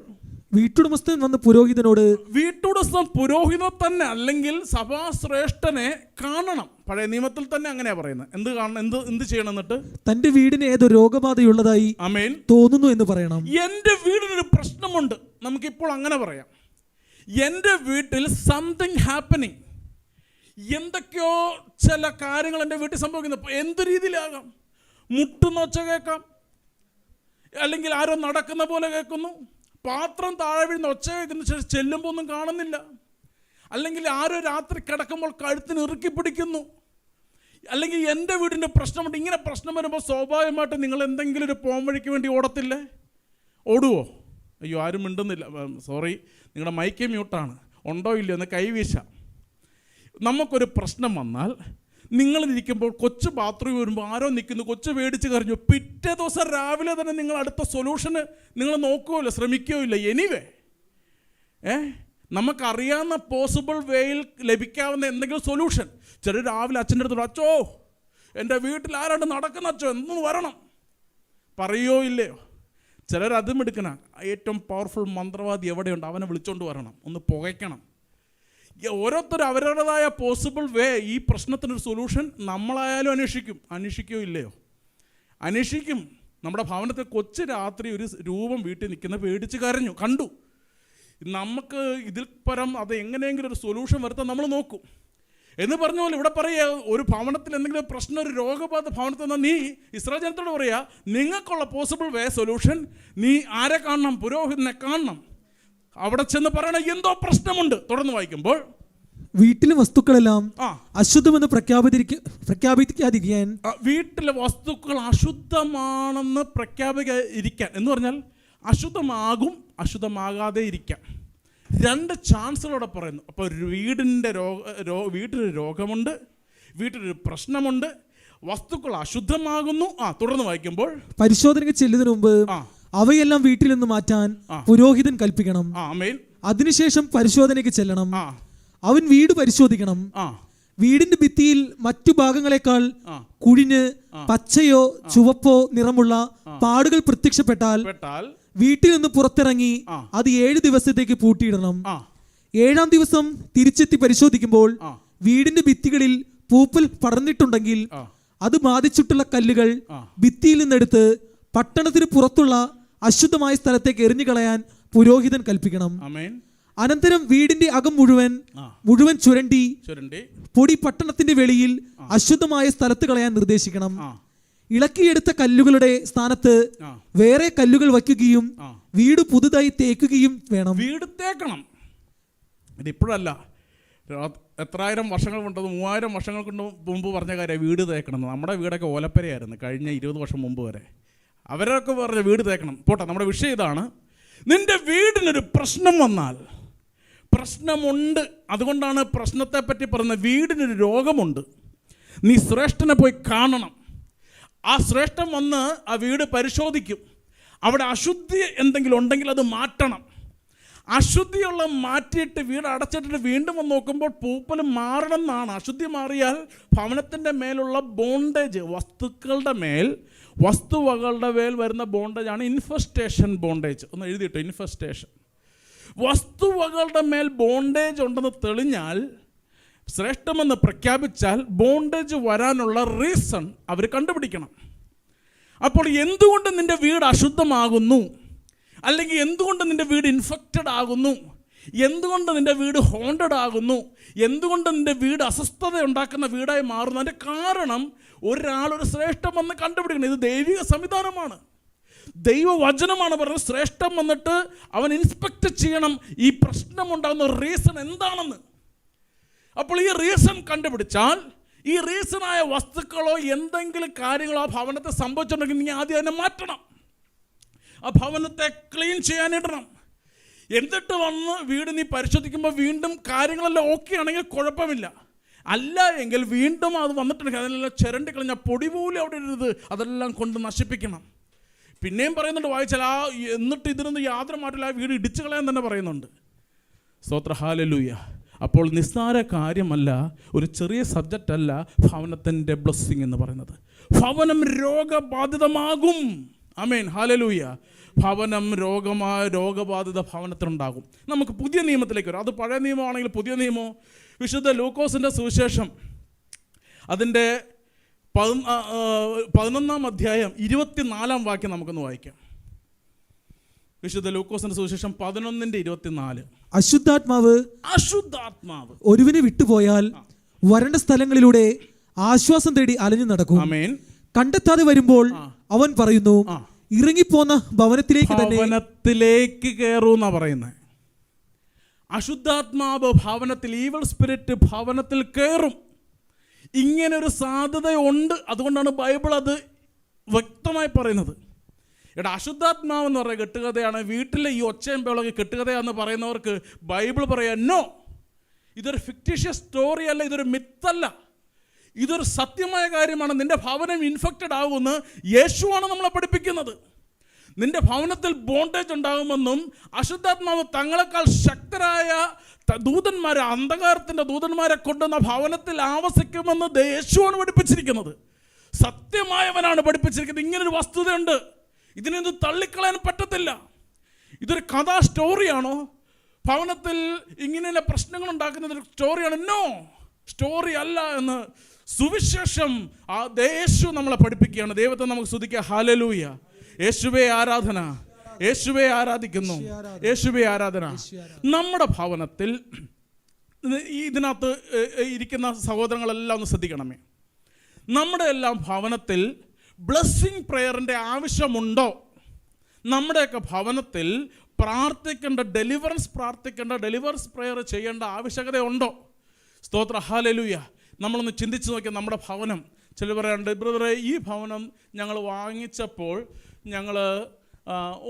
വീട്ടുടമസ്ഥൻ വന്ന് പുരോഹിതനോട്, വീട്ടുടമസ്ഥൻ പുരോഹിതനെ തന്നെ അല്ലെങ്കിൽ സഭാശ്രേഷ്ഠനെ കാണണം. പഴയ നിയമത്തിൽ തന്നെ അങ്ങനെയാ പറയുന്നത്. എന്ത് കാണണം? എന്ത് ചെയ്യണം? എന്നിട്ട് തന്റെ വീടിന് ഏതൊരു രോഗബാധയുള്ളതായി ആമേൻ തോന്നുന്നു എന്ന് പറയണം. എൻ്റെ വീടിനൊരു പ്രശ്നമുണ്ട്, നമുക്കിപ്പോൾ അങ്ങനെ പറയാം. എൻ്റെ വീട്ടിൽ സംതിങ് ഹാപ്പനിങ്, എന്തൊക്കെയോ ചില കാര്യങ്ങൾ എൻ്റെ വീട്ടിൽ സംഭവിക്കുന്നു. എന്ത് രീതിയിലാകാം? മുട്ടുന്ന ഒച്ച കേൾക്കാം, അല്ലെങ്കിൽ ആരോ നടക്കുന്ന പോലെ കേൾക്കുന്നു, പാത്രം താഴെ വീഴുന്ന ഒച്ച കേൾക്കുന്ന ശേഷം ചെല്ലുമ്പോൾ ഒന്നും കാണുന്നില്ല, അല്ലെങ്കിൽ ആരോ രാത്രി കിടക്കുമ്പോൾ കഴുത്തിന് ഇറുക്കി പിടിക്കുന്നു, അല്ലെങ്കിൽ എൻ്റെ വീടിൻ്റെ പ്രശ്നമുണ്ട്. ഇങ്ങനെ പ്രശ്നം വരുമ്പോൾ സ്വാഭാവികമായിട്ട് നിങ്ങൾ എന്തെങ്കിലും ഒരു പോംവഴിക്ക് വേണ്ടി ഓടത്തില്ലേ? ഓടുവോ? അയ്യോ, ആരും മിണ്ടുന്നില്ല, സോറി, നിങ്ങളുടെ മൈക്ക് മ്യൂട്ടാണ്. ഉണ്ടോ ഇല്ലയോ എന്ന് കൈവീശാം. നമുക്കൊരു പ്രശ്നം വന്നാൽ നിങ്ങളിരിക്കുമ്പോൾ കൊച്ചു ബാത്റൂമിൽ വരുമ്പോൾ ആരോ നിൽക്കുന്നു, കൊച്ചു പേടിച്ച് കരഞ്ഞു, പിറ്റേ ദിവസം രാവിലെ തന്നെ നിങ്ങൾ അടുത്ത സൊല്യൂഷന് നിങ്ങൾ നോക്കുകയില്ല, ശ്രമിക്കുകയില്ല. എനിവേ നമുക്കറിയാവുന്ന പോസിബിൾ വേയിൽ ലഭിക്കാവുന്ന എന്തെങ്കിലും സൊല്യൂഷൻ. ചിലർ രാവിലെ അച്ഛൻ്റെ അടുത്ത്, അച്ചോ എൻ്റെ വീട്ടിൽ ആരാണ്ട് നടക്കുന്ന അച്ചോ, എന്നൊന്ന് വരണം, പറയോ ഇല്ലയോ? ചിലർ അതും എടുക്കണം. ഏറ്റവും പവർഫുൾ മന്ത്രവാദി എവിടെയുണ്ട് അവനെ വിളിച്ചോണ്ട് വരണം, ഒന്ന് പുകയ്ക്കണം. ഓരോരുത്തരും അവരുടേതായ പോസിബിൾ വേ ഈ പ്രശ്നത്തിനൊരു സൊല്യൂഷൻ നമ്മളായാലും അന്വേഷിക്കുകയോ ഇല്ലയോ? അന്വേഷിക്കും. നമ്മുടെ ഭവനത്തിൽ കൊച്ചു രാത്രി ഒരു രൂപം വീട്ടിൽ നിൽക്കുന്ന പേടിച്ച് കരഞ്ഞു, കണ്ടു. നമുക്ക് ഇതിൽ പരം അത് എങ്ങനെയെങ്കിലും ഒരു സൊല്യൂഷൻ വരുത്താൻ നമ്മൾ നോക്കും എന്ന് പറഞ്ഞ പോലെ ഇവിടെ പറയുക, ഒരു ഭവനത്തിൽ എന്തെങ്കിലും പ്രശ്നം, ഒരു രോഗബാധ ഭവനത്തിൽ നിന്ന് നീ ഇസ്രായേൽ ജനത്തോട് പറയുക, നിങ്ങൾക്കുള്ള പോസിബിൾ വേ സൊല്യൂഷൻ, നീ ആരെ കാണണം? പുരോഹിതനെ കാണണം. അവിടെ ചെന്ന് പറയണം എന്തോ പ്രശ്നമുണ്ട്. തുടർന്ന് വായിക്കുമ്പോൾ, വീട്ടിലെ വസ്തുക്കളെല്ലാം അശുദ്ധമെന്ന് പ്രഖ്യാപിക്കാതിരിക്കാൻ, വീട്ടിലെ വസ്തുക്കൾ അശുദ്ധമാണെന്ന് പ്രഖ്യാപിക്കാതിരിക്കാൻ എന്ന് പറഞ്ഞാൽ അശുദ്ധമാകും, അശുദ്ധമാകാതെ ഇരിക്കാം. രണ്ട് ചാൻസുകളോടെ പറയുന്നു. അപ്പോൾ വീട്ടിലൊരു രോഗമുണ്ട്, വീട്ടിലൊരു പ്രശ്നമുണ്ട്, വസ്തുക്കൾ അശുദ്ധമാകുന്നു. തുടർന്ന് വായിക്കുമ്പോൾ, പരിശോധനയ്ക്ക് ചെല്ലുന്നതിന് മുമ്പ് അവയെല്ലാം വീട്ടിൽ നിന്ന് മാറ്റാൻ പുരോഹിതൻ കൽപ്പിക്കണം. അതിനുശേഷം പരിശോധനയ്ക്ക് ചെല്ലണം. അവൻ വീട് പരിശോധിക്കണം. വീടിന്റെ ഭിത്തിയിൽ മറ്റു ഭാഗങ്ങളെക്കാൾ കുഴിഞ്ഞ് പച്ചയോ ചുവപ്പോ നിറമുള്ള പാടുകൾ പ്രത്യക്ഷപ്പെട്ടാൽ വീട്ടിൽ നിന്ന് പുറത്തിറങ്ങി അത് 7 ദിവസത്തേക്ക് പൂട്ടിയിടണം. 7-ാം ദിവസം തിരിച്ചെത്തി പരിശോധിക്കുമ്പോൾ വീടിന്റെ ഭിത്തികളിൽ പൂപ്പൽ പടർന്നിട്ടുണ്ടെങ്കിൽ അത് ബാധിച്ചിട്ടുള്ള കല്ലുകൾ ഭിത്തിയിൽ നിന്നെടുത്ത് പട്ടണത്തിന് പുറത്തുള്ള അശുദ്ധമായ സ്ഥലത്തേക്ക് എറിഞ്ഞു കളയാൻ പുരോഹിതൻ കൽപ്പിക്കണം. അനന്തരം വീടിന്റെ അകം മുഴുവൻ ചുരണ്ടി പൊടി പട്ടണത്തിന്റെ വെളിയിൽ അശുദ്ധമായ സ്ഥലത്ത് കളയാൻ നിർദ്ദേശിക്കണം. ഇളക്കിയെടുത്ത കല്ലുകളുടെ സ്ഥാനത്ത് വേറെ കല്ലുകൾ വയ്ക്കുകയും വീട് പുതുതായി തേക്കുകയും വേണം. വീട് തേക്കണം. ഇതിപ്പോഴല്ല, എത്രായിരം വർഷങ്ങൾ കൊണ്ടത് 3000 വർഷങ്ങൾ കൊണ്ട് മുമ്പ് പറഞ്ഞ കാര്യം വീട് തേക്കണം. നമ്മുടെ വീടൊക്കെ ഓലപ്പരയായിരുന്നു കഴിഞ്ഞ 20 വർഷം മുമ്പ് വരെ. അവരൊക്കെ പറഞ്ഞ വീട് തേക്കണം. പോട്ടെ, നമ്മുടെ വിഷയം ഇതാണ്. നിന്റെ വീടിനൊരു പ്രശ്നം വന്നാൽ, പ്രശ്നമുണ്ട്, അതുകൊണ്ടാണ് പ്രശ്നത്തെ പറ്റി പറയുന്നത്. വീടിനൊരു രോഗമുണ്ട്, നീ ശ്രേഷ്ഠനെ പോയി കാണണം. ആ ശ്രേഷ്ഠൻ വന്ന് ആ വീട് പരിശോധിക്കും. അവിടെ അശുദ്ധി എന്തെങ്കിലും ഉണ്ടെങ്കിൽ അത് മാറ്റണം. അശുദ്ധിയുള്ള മാറ്റിയിട്ട് വീട് അടച്ചിട്ടിട്ട് വീണ്ടും വന്ന് നോക്കുമ്പോൾ പൂപ്പൽ മാറണം എന്നാണ്. അശുദ്ധി മാറിയാൽ ഭവനത്തിൻ്റെ മേലുള്ള ബോണ്ടേജ്, വസ്തുവകളുടെ മേൽ വരുന്ന ബോണ്ടേജാണ് ഇൻഫെസ്റ്റേഷൻ ബോണ്ടേജ്. ഒന്ന് എഴുതിയിട്ടോ, ഇൻഫെസ്റ്റേഷൻ. വസ്തുവകളുടെ മേൽ ബോണ്ടേജ് ഉണ്ടെന്ന് തെളിഞ്ഞാൽ, ശ്രേഷ്ഠമെന്ന് പ്രഖ്യാപിച്ചാൽ, ബോണ്ടേജ് വരാനുള്ള റീസൺ അവർ കണ്ടുപിടിക്കണം. അപ്പോൾ എന്തുകൊണ്ട് നിൻ്റെ വീട് അശുദ്ധമാകുന്നു, അല്ലെങ്കിൽ എന്തുകൊണ്ട് നിൻ്റെ വീട് ഇൻഫെക്റ്റഡ് ആകുന്നു, എന്തുകൊണ്ട് നിൻ്റെ വീട് ഹോണ്ടഡ് ആകുന്നു, എന്തുകൊണ്ട് നിൻ്റെ വീട് അസ്വസ്ഥത ഉണ്ടാക്കുന്ന വീടായി മാറുന്നു, അതിൻ്റെ കാരണം ഒരു ശ്രേഷ്ഠം വന്ന് കണ്ടുപിടിക്കണം. ഇത് ദൈവിക സംവിധാനമാണ്, ദൈവവചനമാണ് പറയുന്നത്. ശ്രേഷ്ഠം വന്നിട്ട് അവൻ ഇൻസ്പെക്ട് ചെയ്യണം ഈ പ്രശ്നമുണ്ടാകുന്ന റീസൺ എന്താണെന്ന്. അപ്പോൾ ഈ റീസൺ കണ്ടുപിടിച്ചാൽ, ഈ റീസണായ വസ്തുക്കളോ എന്തെങ്കിലും കാര്യങ്ങളോ ആ ഭവനത്തെ സംഭവിച്ചിട്ടുണ്ടെങ്കിൽ നീ ആദ്യം അതിനെ മാറ്റണം. ആ ഭവനത്തെ ക്ലീൻ ചെയ്യാനിടണം. എന്നിട്ട് വന്ന് വീട് നീ പരിശോധിക്കുമ്പോൾ വീണ്ടും കാര്യങ്ങളെല്ലാം ഓക്കെ ആണെങ്കിൽ കുഴപ്പമില്ല. അല്ല എങ്കിൽ വീണ്ടും അത് വന്നിട്ടുണ്ടെങ്കിൽ അതിനെല്ലാം ചിരണ്ടി കളഞ്ഞ പൊടി പോലും അവിടെ ഇടരുത്, അതെല്ലാം കൊണ്ട് നശിപ്പിക്കണം. പിന്നെയും പറയുന്നുണ്ട്, വായിച്ചാൽ എന്നിട്ട് ഇതിനൊന്നും യാതൊരു മാറ്റില്ല, ആ വീട് ഇടിച്ചു കളയാൻ തന്നെ പറയുന്നുണ്ട്. സ്തോത്ര, ഹല്ലേലൂയ. അപ്പോൾ നിസ്സാര കാര്യമല്ല, ഒരു ചെറിയ സബ്ജക്റ്റ് അല്ല ഭവനത്തിൻ്റെ ബ്ലെസ്സിങ് എന്ന് പറയുന്നത്. ഭവനം രോഗബാധിതമാകും. ആമേൻ, ഹല്ലേലൂയ. ഭവനം രോഗബാധിത ഭവനത്തിലുണ്ടാകും. നമുക്ക് പുതിയ നിയമത്തിലേക്ക് വരാം. അത് പഴയ നിയമമാണെങ്കിൽ പുതിയ നിയമമോ, വിശുദ്ധ ലൂക്കോസിൻ്റെ സുവിശേഷം അതിൻ്റെ 11-ാം അധ്യായം 24-ാം വാക്യം നമുക്കൊന്ന് വായിക്കാം. വിശുദ്ധ ലൂക്കോസിന്റെ സുവിശേഷം 11:24. അശുദ്ധാത്മാവ് ഒരുവിനെ വിട്ടുപോയാൽ വരണ്ട സ്ഥലങ്ങളിലൂടെ ആശ്വാസം തേടി അലഞ്ഞു നടക്കും. ആമേൻ. കണ്ടെത്താതെ വരുമ്പോൾ അവൻ പറയുന്നു, ഇറങ്ങിപ്പോന്ന ഭവനത്തിലേക്ക് കയറൂ എന്നാ പറയുന്നത്. അശുദ്ധാത്മാവ് ഭവനത്തിൽ, ഈവൽ സ്പിരിറ്റ് ഭവനത്തിൽ കയറും. ഇങ്ങനൊരു സാധ്യതയുണ്ട്. അതുകൊണ്ടാണ് ബൈബിൾ അത് വ്യക്തമായി പറയുന്നത്. അശുദ്ധാത്മാവ് എന്ന് പറയുക കെട്ടുകഥയാണ്. വീട്ടിലെ ഈ ഒച്ചയും ബഹളമൊക്കെ കെട്ടുകഥയാണെന്ന് പറയുന്നവർക്ക് ബൈബിൾ പറയാ, നോ, ഇതൊരു ഫിക്റ്റീഷ്യസ് സ്റ്റോറി അല്ല, ഇതൊരു മിത്തല്ല, ഇതൊരു സത്യമായ കാര്യമാണ്. നിന്റെ ഭവനം ഇൻഫെക്റ്റഡ് ആകുമെന്ന് യേശുവാണ് നമ്മളെ പഠിപ്പിക്കുന്നത്. നിന്റെ ഭവനത്തിൽ ബോണ്ടേജ് ഉണ്ടാകുമെന്നും അശുദ്ധാത്മാവ് തങ്ങളെക്കാൾ ശക്തരായ ദൂതന്മാരെ, അന്ധകാരത്തിൻ്റെ ദൂതന്മാരെ കൊണ്ടുവന്ന ഭവനത്തിൽ ആവസിക്കുമെന്ന് യേശുവാണ് പഠിപ്പിച്ചിരിക്കുന്നത്. സത്യമായവനാണ് പഠിപ്പിച്ചിരിക്കുന്നത്. ഇങ്ങനൊരു വസ്തുതയുണ്ട്, ഇതിനൊന്നും തള്ളിക്കളയാൻ പറ്റത്തില്ല. ഇതൊരു കഥാ സ്റ്റോറിയാണോ? ഭവനത്തിൽ ഇങ്ങനെ പ്രശ്നങ്ങൾ ഉണ്ടാക്കുന്നത് ഒരു സ്റ്റോറിയാണ്? നോ, സ്റ്റോറി അല്ല എന്ന് സുവിശേഷം യേശു നമ്മളെ പഠിപ്പിക്കുകയാണ്. ദൈവത്തെ നമുക്ക് സ്തുതിക്കാം. ഹല്ലേലൂയ. യേശുവേ ആരാധന, യേശുവേ ആരാധിക്കുന്നു, യേശുവേ ആരാധന. നമ്മുടെ ഭവനത്തിൽ ഇതിനകത്ത് ഇരിക്കുന്ന സഹോദരങ്ങളെല്ലാം ഒന്ന് ശ്രദ്ധിക്കണമേ. നമ്മുടെ എല്ലാം ഭവനത്തിൽ ബ്ലെസ്സിങ് പ്രെയറിൻ്റെ ആവശ്യമുണ്ടോ? നമ്മുടെയൊക്കെ ഭവനത്തിൽ പ്രാർത്ഥിക്കേണ്ട ഡെലിവറൻസ് പ്രെയർ ചെയ്യേണ്ട ആവശ്യകതയുണ്ടോ? സ്തോത്ര, ഹല്ലേലൂയ. നമ്മളൊന്ന് ചിന്തിച്ച് നോക്കിയാൽ നമ്മുടെ ഭവനം, ചിലർ പറയാറുണ്ട്, ബ്രദറെ ഈ ഭവനം ഞങ്ങൾ വാങ്ങിച്ചപ്പോൾ ഞങ്ങൾ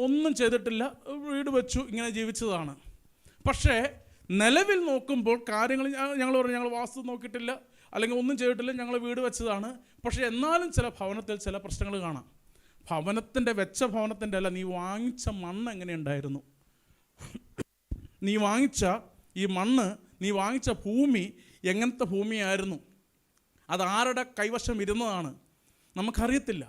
ഒന്നും ചെയ്തിട്ടില്ല, വീട് വെച്ചു, ഇങ്ങനെ ജീവിച്ചതാണ്. പക്ഷേ നിലവിൽ നോക്കുമ്പോൾ കാര്യങ്ങൾ ഞങ്ങൾ പറഞ്ഞു ഞങ്ങൾ വാസ്തു നോക്കിയിട്ടില്ല, അല്ലെങ്കിൽ ഒന്നും ചെയ്തിട്ടില്ല, ഞങ്ങൾ വീട് വെച്ചതാണ്. പക്ഷേ എന്നാലും ചില ഭവനത്തിൽ ചില പ്രശ്നങ്ങൾ കാണാം. വെച്ച ഭവനത്തിൻ്റെ അല്ല, നീ വാങ്ങിച്ച മണ്ണ് എങ്ങനെയുണ്ടായിരുന്നു, നീ വാങ്ങിച്ച ഈ മണ്ണ്, നീ വാങ്ങിച്ച ഭൂമി എങ്ങനത്തെ ഭൂമിയായിരുന്നു, അതാരുടെ കൈവശം ഇരുന്നതാണ് നമുക്കറിയത്തില്ല.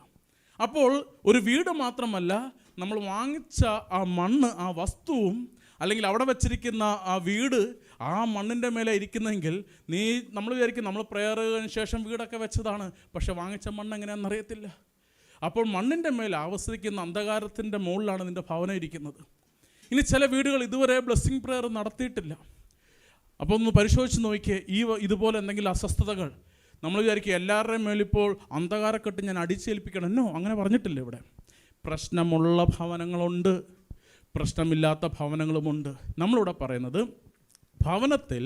അപ്പോൾ ഒരു വീട് മാത്രമല്ല, നമ്മൾ വാങ്ങിച്ച ആ മണ്ണ്, ആ വസ്തുവും, അല്ലെങ്കിൽ അവിടെ വെച്ചിരിക്കുന്ന ആ വീട് ആ മണ്ണിൻ്റെ മേലെ ഇരിക്കുന്നെങ്കിൽ നമ്മൾ വിചാരിക്കും നമ്മൾ പ്രയറിന് ശേഷം വീടൊക്കെ വെച്ചതാണ്, പക്ഷെ വാങ്ങിച്ച മണ്ണ് എങ്ങനെയാണെന്ന് അറിയത്തില്ല. അപ്പോൾ മണ്ണിൻ്റെ മേലെ ആവസിക്കുന്ന അന്ധകാരത്തിൻ്റെ മുകളിലാണ് നിൻ്റെ ഭവനം ഇരിക്കുന്നത്. ഇനി ചില വീടുകൾ ഇതുവരെ ബ്ലെസ്സിങ് പ്രെയർ നടത്തിയിട്ടില്ല. അപ്പോൾ ഒന്ന് പരിശോധിച്ച് നോക്കിയേ, ഇതുപോലെ എന്തെങ്കിലും അസ്വസ്ഥതകൾ. നമ്മൾ വിചാരിക്കുക എല്ലാവരുടെയും മേലിപ്പോൾ അന്ധകാരക്കെട്ട് ഞാൻ അടിച്ചേൽപ്പിക്കണം. എന്നോ അങ്ങനെ പറഞ്ഞിട്ടില്ല. ഇവിടെ പ്രശ്നമുള്ള ഭവനങ്ങളുണ്ട്, പ്രശ്നമില്ലാത്ത ഭവനങ്ങളുമുണ്ട്. നമ്മളിവിടെ പറയുന്നത് ഭവനത്തിൽ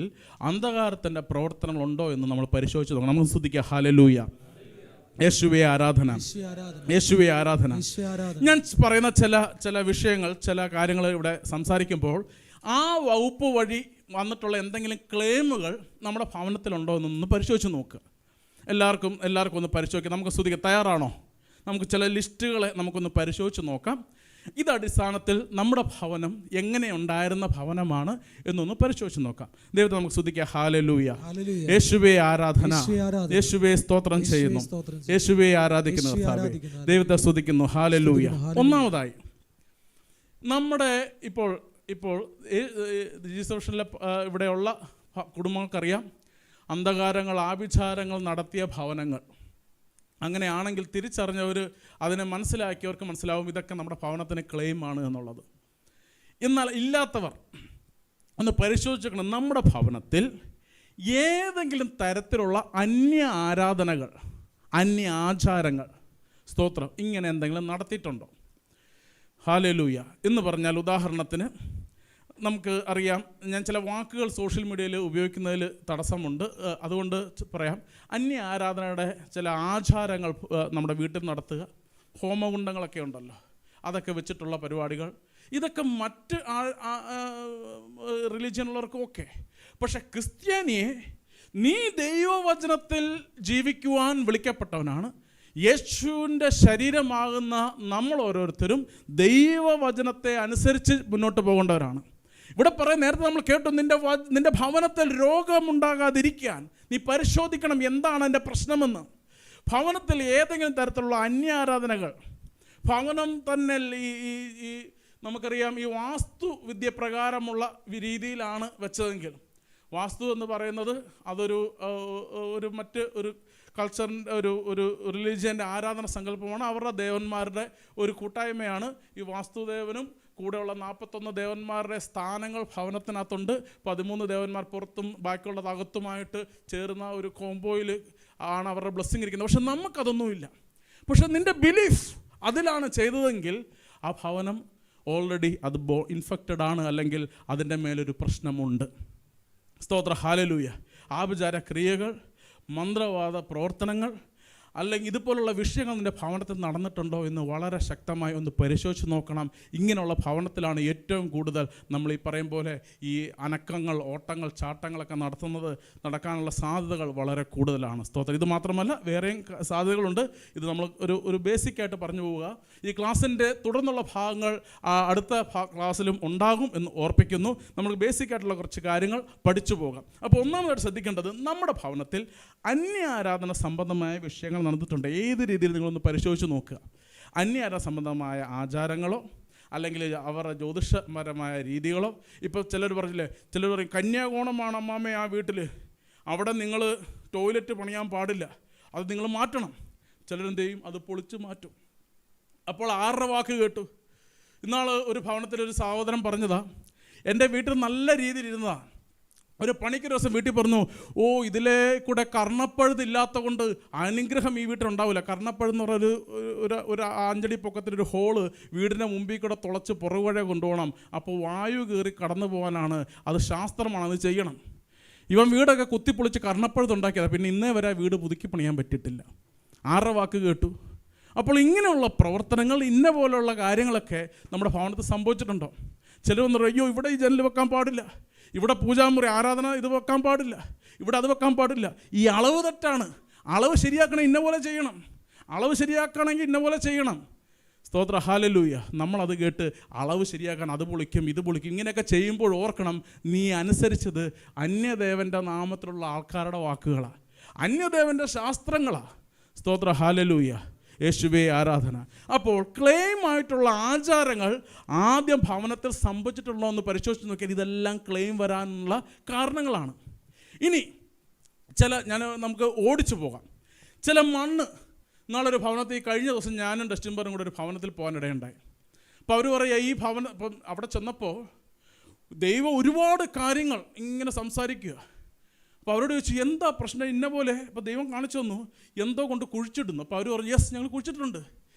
അന്ധകാരത്തിൻ്റെ പ്രവർത്തനങ്ങളുണ്ടോ എന്ന് നമ്മൾ പരിശോധിച്ച് നോക്കണം. നമുക്ക് സ്തുതിക്കുക, ഹല്ലേലൂയ, യേശുവേ ആരാധന, യേശുവേ ആരാധന. ഞാൻ പറയുന്ന ചില വിഷയങ്ങൾ, ചില കാര്യങ്ങൾ ഇവിടെ സംസാരിക്കുമ്പോൾ ആ വകുപ്പ് വഴി വന്നിട്ടുള്ള എന്തെങ്കിലും ക്ലെയിമുകൾ നമ്മുടെ ഭവനത്തിലുണ്ടോ എന്നൊന്ന് പരിശോധിച്ച് നോക്കുക. എല്ലാവർക്കും ഒന്ന് പരിശോധിക്കാം. നമുക്ക് സ്തുതിക്കാം. തയ്യാറാണോ? നമുക്ക് ചില ലിസ്റ്റുകളെ നമുക്കൊന്ന് പരിശോധിച്ച് നോക്കാം. ഇത് അടിസ്ഥാനത്തിൽ നമ്മുടെ ഭവനം എങ്ങനെ ഉണ്ടായിരുന്ന ഭവനമാണ് എന്നൊന്ന് പരിശോധിച്ച് നോക്കാം. ദൈവത്തെ നമുക്ക് സ്തുതിക്കാം. ഹല്ലേലൂയ, യേശുവേ ആരാധന, യേശുവേ സ്തോത്രം ചെയ്യുന്നു, യേശുവേ ആരാധിക്കുന്നു, ദൈവത്തെ സ്തുതിക്കുന്നു. ഹല്ലേലൂയ. ഒന്നാമതായി നമ്മുടെ ഇപ്പോൾ ജീസസിലെ ഇവിടെയുള്ള കുടുംബങ്ങൾക്കറിയാം, അന്ധകാരങ്ങൾ, ആഭിചാരങ്ങൾ നടത്തിയ ഭവനങ്ങൾ. അങ്ങനെയാണെങ്കിൽ തിരിച്ചറിഞ്ഞവർ, അതിനെ മനസ്സിലാക്കിയവർക്ക് മനസ്സിലാവും ഇതൊക്കെ നമ്മുടെ ഭവനത്തിന് ക്ലെയിമാണ് എന്നുള്ളത്. എന്നാൽ ഇല്ലാത്തവർ ഒന്ന് പരിശോധിച്ചേക്കണം. നമ്മുടെ ഭവനത്തിൽ ഏതെങ്കിലും തരത്തിലുള്ള അന്യ ആരാധനകൾ, അന്യ ആചാരങ്ങൾ, സ്തോത്രം, ഇങ്ങനെ എന്തെങ്കിലും നടത്തിയിട്ടുണ്ടോ? ഹല്ലേലൂയ എന്ന് പറഞ്ഞാൽ, ഉദാഹരണത്തിന് നമുക്ക് അറിയാം, ഞാൻ ചില വാക്കുകൾ സോഷ്യൽ മീഡിയയിൽ ഉപയോഗിക്കുന്നതിൽ തടസ്സമുണ്ട്, അതുകൊണ്ട് പറയാം. അന്യ ആരാധനയുടെ ചില ആചാരങ്ങൾ നമ്മുടെ വീട്ടിൽ നടത്തുക, ഹോമകുണ്ടങ്ങളൊക്കെ ഉണ്ടല്ലോ, അതൊക്കെ വെച്ചിട്ടുള്ള പരിപാടികൾ, ഇതൊക്കെ മറ്റ് റിലീജിയനുള്ളവർക്കും ഓക്കെ. പക്ഷെ ക്രിസ്ത്യാനിയെ, നീ ദൈവവചനത്തിൽ ജീവിക്കുവാൻ വിളിക്കപ്പെട്ടവനാണ്. യേശുവിൻ്റെ ശരീരമാകുന്ന നമ്മൾ ഓരോരുത്തരും ദൈവവചനത്തെ അനുസരിച്ച് മുന്നോട്ട് പോകേണ്ടവരാണ്. ഇവിടെ പറയാൻ നേരത്തെ നമ്മൾ കേട്ടു, നിന്റെ ഭവനത്തിൽ രോഗമുണ്ടാകാതിരിക്കാൻ നീ പരിശോധിക്കണം എന്താണ് എൻ്റെ പ്രശ്നമെന്ന്. ഭവനത്തിൽ ഏതെങ്കിലും തരത്തിലുള്ള അന്യാരാധനകൾ, ഭവനം തന്നെ ഈ നമുക്കറിയാം, ഈ വാസ്തു വിദ്യ പ്രകാരമുള്ള രീതിയിലാണ് വെച്ചതെങ്കിൽ, വാസ്തു എന്ന് പറയുന്നത് അതൊരു മറ്റ് ഒരു കൾച്ചറിൻ്റെ ഒരു റിലീജിയൻ്റെ ആരാധന സങ്കല്പമാണ്. അവരുടെ ദേവന്മാരുടെ ഒരു കൂട്ടായ്മയാണ് ഈ വാസ്തുദേവനും കൂടെയുള്ള 41 ദേവന്മാരുടെ സ്ഥാനങ്ങൾ ഭവനത്തിനകത്തുണ്ട്. 13 ദേവന്മാർ പുറത്തും ബാക്കിയുള്ളത് അകത്തുമായിട്ട് ചേർന്ന ഒരു കോംബോയിൽ ആണ് അവരുടെ ബ്ലെസ്സിങ് ഇരിക്കുന്നത്. പക്ഷെ നമുക്കതൊന്നുമില്ല. പക്ഷെ നിൻ്റെ ബിലീഫ് അതിലാണ് ചെയ്തതെങ്കിൽ ആ ഭവനം ഓൾറെഡി അത് ഇൻഫെക്റ്റഡ് ആണ്, അല്ലെങ്കിൽ അതിൻ്റെ മേലൊരു പ്രശ്നമുണ്ട്. സ്തോത്ര, ഹല്ലേലൂയ. ആഭിചാര ക്രിയകൾ, മന്ത്രവാദ പ്രവർത്തനങ്ങൾ, അല്ലെങ്കിൽ ഇതുപോലുള്ള വിഷയങ്ങൾ നിൻ്റെ ഭവനത്തിൽ നടന്നിട്ടുണ്ടോ എന്ന് വളരെ ശക്തമായി ഒന്ന് പരിശോധിച്ച് നോക്കണം. ഇങ്ങനെയുള്ള ഭവനത്തിലാണ് ഏറ്റവും കൂടുതൽ നമ്മൾ ഈ പറയും പോലെ ഈ അനക്കങ്ങൾ, ഓട്ടങ്ങൾ, ചാട്ടങ്ങളൊക്കെ നടക്കാനുള്ള സാധ്യതകൾ വളരെ കൂടുതലാണ്. സ്തോത്രം. ഇത് മാത്രമല്ല, വേറെയും സാധ്യതകളുണ്ട്. ഇത് നമ്മൾ ഒരു ബേസിക്കായിട്ട് പറഞ്ഞു പോവുക. ഈ ക്ലാസ്സിൻ്റെ തുടർന്നുള്ള ഭാഗങ്ങൾ അടുത്ത ക്ലാസ്സിലും ഉണ്ടാകും എന്ന് ഓർപ്പിക്കുന്നു. നമ്മൾ ബേസിക്കായിട്ടുള്ള കുറച്ച് കാര്യങ്ങൾ പഠിച്ചു പോകാം. അപ്പോൾ ഒന്നാമതായിട്ട് ശ്രദ്ധിക്കേണ്ടത്, നമ്മുടെ ഭവനത്തിൽ അന്യ ആരാധന സംബന്ധമായ വിഷയങ്ങൾ നടന്നിട്ടുണ്ട്. ഏത് രീതിയിൽ നിങ്ങളൊന്ന് പരിശോധിച്ച് നോക്കുക. അന്യ ആരാധന സംബന്ധമായ ആചാരങ്ങളോ അല്ലെങ്കിൽ അവരുടെ ജ്യോതിഷപരമായ രീതികളോ. ഇപ്പോൾ ചിലർ പറയും കന്യാകോണമാണ് അമ്മാമ്മ ആ വീട്ടിൽ, അവിടെ നിങ്ങൾ ടോയ്ലറ്റ് പണിയാൻ പാടില്ല, അത് നിങ്ങൾ മാറ്റണം. ചിലരെന്ത് ചെയ്യും? അത് പൊളിച്ച് മാറ്റും. അപ്പോൾ 6 വാക്ക് കേട്ടു. ഇന്നാൾ ഒരു ഭവനത്തിലൊരു സഹോദരൻ പറഞ്ഞതാ, എൻ്റെ വീട്ടിൽ നല്ല രീതിയിൽ ഇരുന്നതാ. ഒരു പണിക്ക് ദിവസം വീട്ടിൽ പറഞ്ഞു, ഓ ഇതിലെ കൂടെ കർണപ്പഴുതില്ലാത്ത കൊണ്ട് അനുഗ്രഹം ഈ വീട്ടിലുണ്ടാവില്ല. കർണപ്പഴുതെന്ന് പറഞ്ഞ ഒരു 5 അടി പൊക്കത്തിലൊരു ഹോള് വീടിൻ്റെ മുമ്പിൽ കൂടെ തുളച്ച് പുറകുവഴി കൊണ്ടുപോകണം. അപ്പോൾ വായു കയറി കടന്നു പോകാനാണ്, അത് ശാസ്ത്രമാണ്, അത് ചെയ്യണം. ഇവൻ വീടൊക്കെ കുത്തിപ്പൊളിച്ച് കർണപ്പഴുതുണ്ടാക്കിയതാണ്. പിന്നെ ഇന്നേ വരെ വീട് പുതുക്കി പണിയാൻ പറ്റിയിട്ടില്ല. 6 വാക്ക് കേട്ടു. അപ്പോൾ ഇങ്ങനെയുള്ള പ്രവർത്തനങ്ങൾ, ഇന്ന പോലെയുള്ള കാര്യങ്ങളൊക്കെ നമ്മുടെ ഭവനത്തിൽ സംഭവിച്ചിട്ടുണ്ടോ? ചിലവൊന്നും പറയും, അയ്യോ ഇവിടെ ഈ ജനൽ വെക്കാൻ പാടില്ല, ഇവിടെ പൂജാമുറി ആരാധന ഇത് വെക്കാൻ പാടില്ല, ഇവിടെ അത് വെക്കാൻ പാടില്ല. ഈ അളവ് തെറ്റാണ്. അളവ് ശരിയാക്കണം, ഇന്ന പോലെ ചെയ്യണം. അളവ് ശരിയാക്കണമെങ്കിൽ ഇന്ന പോലെ ചെയ്യണം. സ്തോത്ര, ഹല്ലേലൂയ. നമ്മളത് കേട്ട് അളവ് ശരിയാക്കാൻ അത് പൊളിക്കും ഇത് പൊളിക്കും ഇങ്ങനെയൊക്കെ ചെയ്യുമ്പോൾ ഓർക്കണം, നീ അനുസരിച്ചത് അന്യദേവൻ്റെ നാമത്തിലുള്ള ആൾക്കാരുടെ വാക്കുകളാണ്, അന്യദേവൻ്റെ ശാസ്ത്രങ്ങളാണ്. സ്തോത്ര, ഹല്ലേലൂയ. യേശുവേ ആരാധന. അപ്പോൾ ക്ലെയിം ആയിട്ടുള്ള ആചാരങ്ങൾ ആദ്യം ഭവനത്തിൽ സംഭവിച്ചിട്ടുള്ളോ എന്ന് പരിശോധിച്ച് നോക്കിയാൽ ഇതെല്ലാം ക്ലെയിം വരാനുള്ള കാരണങ്ങളാണ്. ഇനി നമുക്ക് ഓടിച്ചു പോകാം. ചില മണ്ണ്, നാളൊരു ഭവനത്തിൽ കഴിഞ്ഞ ദിവസം ഞാനും ഡസ്റ്റിൻബറും കൂടെ ഒരു ഭവനത്തിൽ പോകാനിടയുണ്ടായി. അപ്പോൾ അവർ പറയുക, ഈ ഭവനം ഇപ്പം അവിടെ ചെന്നപ്പോൾ ദൈവം ഒരുപാട് കാര്യങ്ങൾ ഇങ്ങനെ സംസാരിക്കുക. അപ്പോൾ അവരോട് ചോദിച്ചു, എന്താ പ്രശ്നം ഇന്ന പോലെ? അപ്പോൾ ദൈവം കാണിച്ചു തന്നു, എന്തോ കൊണ്ട് കുഴിച്ചിടുന്നു. അപ്പോൾ അവർ പറഞ്ഞു, യെസ് ഞങ്ങൾ കുഴിച്ചിട്ടുണ്ട്.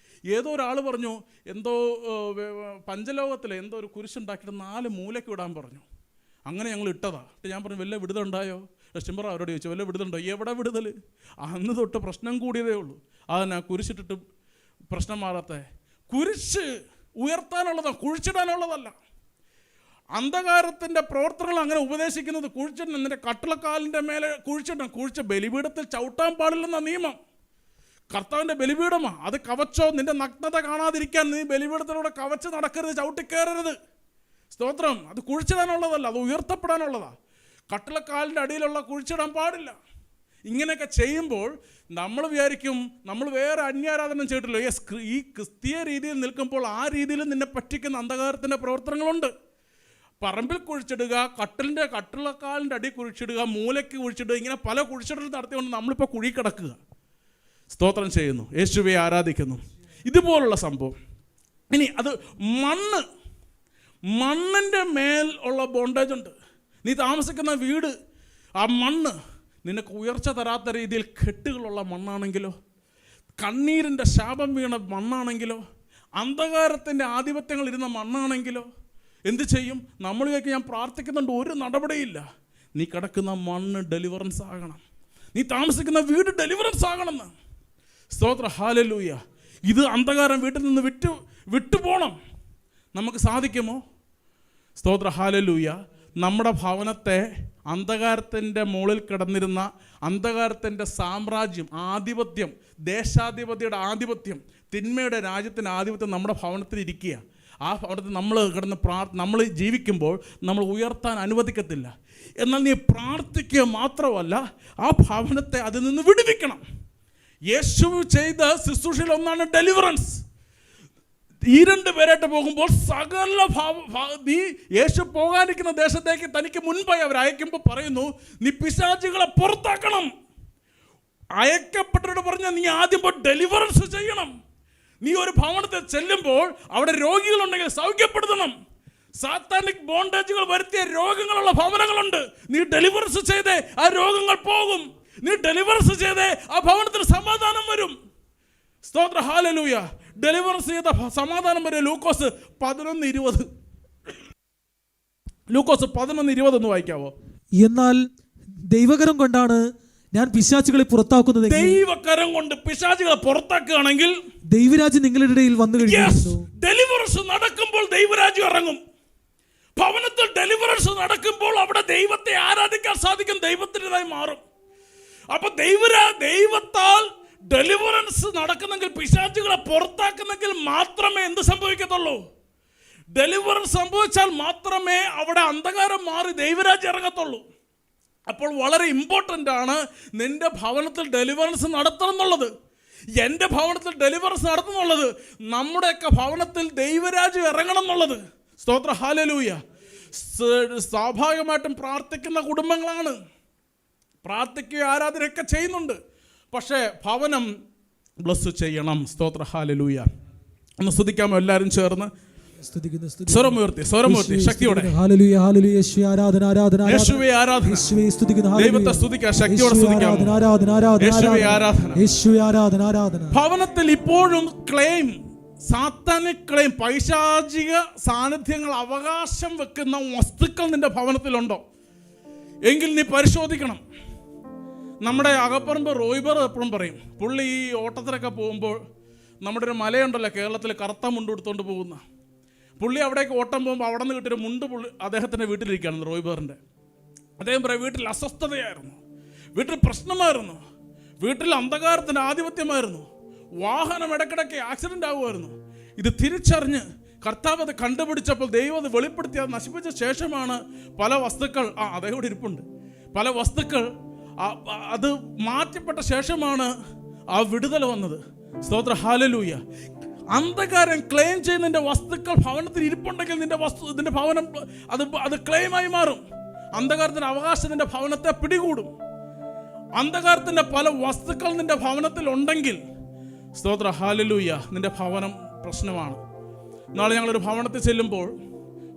ഏതോ ഒരാൾ പറഞ്ഞു, എന്തോ പഞ്ചലോകത്തിലെ എന്തോ ഒരു കുരിശുണ്ടാക്കിയിട്ട് 4 മൂലയ്ക്ക് വിടാൻ പറഞ്ഞു. അങ്ങനെ ഞങ്ങൾ ഇട്ടതാ. ഞാൻ പറഞ്ഞു, വല്ല വിടുതലുണ്ടായോ? ഡസ്റ്റിൻബർ അവരോട് ചോദിച്ചു, വല്ല വിടുതലുണ്ടോ? എവിടെ വിടുതൽ? അന്ന് തൊട്ട് പ്രശ്നം കൂടിയതേ ഉള്ളൂ. അതന്നെ കുരിശിട്ടിട്ട് പ്രശ്നം മാറാത്ത. കുരിശ് ഉയർത്താനുള്ളതാണ്, കുഴിച്ചിടാനുള്ളതല്ല. അന്ധകാരത്തിൻ്റെ പ്രവർത്തനങ്ങൾ അങ്ങനെ ഉപദേശിക്കുന്നത് കുഴിച്ചിടണം, നിൻ്റെ കട്ടിളക്കാലിൻ്റെ മേലെ കുഴിച്ചിടണം. കുഴിച്ച ബലിപീഠത്തിൽ ചവിട്ടാൻ പാടില്ലെന്ന നിയമം. കർത്താവിൻ്റെ ബലിപീഠമാണ്, അത് കവച്ചോ. നിൻ്റെ നഗ്നത കാണാതിരിക്കാൻ നീ ബലിപീഠത്തിലൂടെ കവച്ച് നടക്കരുത്, ചവിട്ടിക്കയറരുത്. സ്തോത്രം. അത് കുഴിച്ചിടാനുള്ളതല്ല, അത് ഉയർത്തപ്പെടാനുള്ളതാണ്. കട്ടിളക്കാലിൻ്റെ അടിയിലുള്ള കുഴിച്ചിടാൻ പാടില്ല. ഇങ്ങനെയൊക്കെ ചെയ്യുമ്പോൾ നമ്മൾ വിചാരിക്കും നമ്മൾ വേറെ അന്യാരാധന ചെയ്തിട്ടില്ല. ഈ ക്രിസ്തീയ രീതിയിൽ നിൽക്കുമ്പോൾ ആ രീതിയിൽ നിന്നെ പറ്റിക്കുന്ന അന്ധകാരത്തിൻ്റെ പ്രവർത്തനങ്ങളുണ്ട്. പറമ്പിൽ കുഴിച്ചിടുക, കട്ടിളക്കാലിൻ്റെ അടി കുഴിച്ചിടുക, മൂലയ്ക്ക് കുഴിച്ചിടുക, ഇങ്ങനെ പല കുഴിച്ചിടൽ നടത്തിക്കൊണ്ട് നമ്മളിപ്പോൾ കുഴി കിടക്കുക. സ്തോത്രം ചെയ്യുന്നു, യേശുവെ ആരാധിക്കുന്നു. ഇതുപോലുള്ള സംഭവം. ഇനി അത് മണ്ണിൻ്റെ മേൽ ഉള്ള ബോണ്ടേജ് ഉണ്ട്. നീ താമസിക്കുന്ന വീട്, ആ മണ്ണ് നിനക്ക് ഉയർച്ച തരാത്ത രീതിയിൽ കെട്ടുകളുള്ള മണ്ണാണെങ്കിലോ, കണ്ണീരിൻ്റെ ശാപം വീണ മണ്ണാണെങ്കിലോ, അന്ധകാരത്തിൻ്റെ ആധിപത്യങ്ങൾ ഇരുന്ന മണ്ണാണെങ്കിലോ എന്ത് ചെയ്യും? നമ്മൾ കേൾക്കും, ഞാൻ പ്രാർത്ഥിക്കുന്നുണ്ട്, ഒരു നടപടിയില്ല. നീ കിടക്കുന്ന മണ്ണ് ഡെലിവറൻസ് ആകണം, നീ താമസിക്കുന്ന വീട് ഡെലിവറൻസ് ആകണമെന്ന്. സ്തോത്ര, ഹല്ലേലൂയ. ഇത് അന്ധകാരം വീട്ടിൽ നിന്ന് വിട്ടുപോകണം. നമുക്ക് സാധിക്കുമോ? സ്തോത്ര, ഹല്ലേലൂയ. നമ്മുടെ ഭവനത്തെ അന്ധകാരത്തിൻ്റെ മുകളിൽ കിടന്നിരുന്ന അന്ധകാരത്തിൻ്റെ സാമ്രാജ്യം, ആധിപത്യം, ദേശാധിപതിയുടെ ആധിപത്യം, തിന്മയുടെ രാജ്യത്തിൻ്റെ ആധിപത്യം നമ്മുടെ ഭവനത്തിൽ ഇരിക്കുക. ആ ഭവനത്തിൽ നമ്മൾ ജീവിക്കുമ്പോൾ നമ്മൾ ഉയർത്താൻ അനുവദിക്കത്തില്ല. എന്നാൽ നീ പ്രാർത്ഥിക്കുക മാത്രമല്ല, ആ ഭവനത്തെ അതിൽ നിന്ന് വിടുവിക്കണം. യേശു ചെയ്ത ശുശ്രൂഷയിൽ ഒന്നാണ് ഡെലിവറൻസ്. ഈ 2 പേരായിട്ട് പോകുമ്പോൾ സകല നീ യേശു പോകാനിരിക്കുന്ന ദേശത്തേക്ക് തനിക്ക് മുൻപായി അവർ അയക്കുമ്പോൾ പറയുന്നു, നീ പിശാചുകളെ പുറത്താക്കണം. അയക്കപ്പെട്ടവരോട് പറഞ്ഞാൽ നീ ആദ്യം പോയി ഡെലിവറൻസ് ചെയ്യണം. നീ ഒരു ഭവനത്തിൽ ചെല്ലുമ്പോൾ അവിടെ രോഗികളുണ്ടെങ്കിൽ സൗഖ്യപ്പെടുത്തണം. സാത്താനിക് ബോണ്ടേജുകൾ വരുത്തിയ രോഗങ്ങളുള്ള ഭവനങ്ങളുണ്ട്. നീ ഡെലിവറൻസ് ചെയ്തേ ആ രോഗങ്ങൾ പോകും. നീ ഡെലിവറൻസ് ചെയ്തേ ആ ഭവനത്തിൽ സമാധാനം വരും. സ്തോത്ര, ഹല്ലേലൂയ. ഡെലിവറൻസ് ചെയ്ത സമാധാനം വരും. ലൂക്കോസ് 11:20. ലൂക്കോസ് 11:20 ഒന്ന് വായിക്കാവോ? എന്നാൽ ദൈവകരം കൊണ്ടാണ് ഞാൻ പിശാചുകളെ പുറത്താക്കുന്നത്. ദൈവകരം കൊണ്ട് പിശാചുകളെ പുറത്താക്കുകയാണെങ്കിൽ ദൈവരാജ്യം നിങ്ങളുടെ ഇടയിൽ വന്നു കഴിഞ്ഞു. ഡെലിവറൻസ് നടക്കുമ്പോൾ ദൈവരാജ്യം ഇറങ്ങും. ഭവനത്തിൽ ഡെലിവറൻസ് നടക്കുമ്പോൾ അവിടെ ദൈവത്തെ ആരാധിക്കാൻ സാധിക്കും, ദൈവത്തിൻ്റെതായി മാറും. അപ്പൊ ദൈവത്താൽ ഡെലിവറൻസ് നടക്കുന്നെങ്കിൽ, പിശാചുകളെ പുറത്താക്കുന്നെങ്കിൽ മാത്രമേ എന്ത് സംഭവിക്കത്തുള്ളൂ? ഡെലിവറൻസ് സംഭവിച്ചാൽ മാത്രമേ അവിടെ അന്ധകാരം മാറി ദൈവരാജ്യം ഇറങ്ങത്തുള്ളൂ. അപ്പോൾ വളരെ ഇമ്പോർട്ടൻ്റ് ആണ് നിന്റെ ഭവനത്തിൽ ഡെലിവറൻസ് നടത്തണം എന്നുള്ളത്. എൻ്റെ ഭവനത്തിൽ ഡെലിവറൻസ് നടത്തുന്നുള്ളത്, നമ്മുടെയൊക്കെ ഭവനത്തിൽ ദൈവരാജ്യം ഇറങ്ങണം എന്നുള്ളത്. സ്തോത്ര, ഹല്ലേലൂയ. സ്വാഭാവികമായിട്ടും പ്രാർത്ഥിക്കുന്ന കുടുംബങ്ങളാണ്, പ്രാർത്ഥിക്കുക, ആരാധനയൊക്കെ ചെയ്യുന്നുണ്ട്. പക്ഷേ ഭവനം ബ്ലസ് ചെയ്യണം. സ്തോത്ര, ഹല്ലേലൂയ. ഒന്ന് സ്തുതിക്കാമോ എല്ലാവരും ചേർന്ന്? സ്വരമുയർത്തി ശക്തിയോടെ യേശുവേ ആരാധന. ദൈവത്തെ സ്തുതിക്കാം, ശക്തിയോടെ സ്തുതിക്കാം. ഭവനത്തിൽ ഇപ്പോഴും ക്ലെയിം, സാത്താനിക് ക്ലെയിം, പൈശാചിക സാന്നിധ്യങ്ങൾ അവകാശം വെക്കുന്ന വസ്തുക്കൾ നിന്റെ ഭവനത്തിലുണ്ടോ എങ്കിൽ നീ പരിശോധിക്കണം. നമ്മുടെ അകപ്പറമ്പ് റോയ്ബർ എപ്പോഴും പറയും, പുള്ളി ഈ ഓട്ടത്തിലൊക്കെ പോകുമ്പോൾ നമ്മുടെ ഒരു മലയുണ്ടല്ലോ കേരളത്തിൽ, കറുത്ത മുണ്ട് എടുത്തുകൊണ്ട് പോകുന്ന പുള്ളി അവിടേക്ക് ഓട്ടം പോകുമ്പോൾ അവിടെ നിന്ന് കിട്ടിയൊരു മുണ്ട് അദ്ദേഹത്തിൻ്റെ വീട്ടിലിരിക്കുകയാണ് റോയ്ബറിൻ്റെ. അദ്ദേഹം പറയും, വീട്ടിൽ അസ്വസ്ഥതയായിരുന്നു, വീട്ടിൽ പ്രശ്നമായിരുന്നു, വീട്ടിൽ അന്ധകാരത്തിൻ്റെ ആധിപത്യമായിരുന്നു, വാഹനം ഇടയ്ക്കിടയ്ക്ക് ആക്സിഡൻ്റ് ആകുമായിരുന്നു. ഇത് തിരിച്ചറിഞ്ഞ് കർത്താവ് അത് കണ്ടുപിടിച്ചപ്പോൾ ദൈവം അത് വെളിപ്പെടുത്തി അത് നശിപ്പിച്ച ശേഷമാണ് പല വസ്തുക്കൾ, അതേ ഇവിടെ ഇരിപ്പുണ്ട്, പല വസ്തുക്കൾ അത് മാറ്റപ്പെട്ട ശേഷമാണ് ആ വിടുതൽ വന്നത്. സ്തോത്ര, ഹല്ലേലൂയ. അന്ധകാരം ക്ലെയിം ചെയ്യുന്നതിൻ്റെ വസ്തുക്കൾ ഭവനത്തിൽ ഇരിപ്പുണ്ടെങ്കിൽ നിന്റെ ഭവനം അത് ക്ലെയിമായി മാറും. അന്ധകാരത്തിൻ്റെ അവകാശം നിന്റെ ഭവനത്തെ പിടികൂടും. അന്ധകാരത്തിൻ്റെ പല വസ്തുക്കൾ നിന്റെ ഭവനത്തിൽ ഉണ്ടെങ്കിൽ, സ്തോത്ര, ഹല്ലേലൂയ, നിന്റെ ഭവനം പ്രശ്നമാണ്. നാളെ ഞങ്ങളൊരു ഭവനത്തിൽ ചെല്ലുമ്പോൾ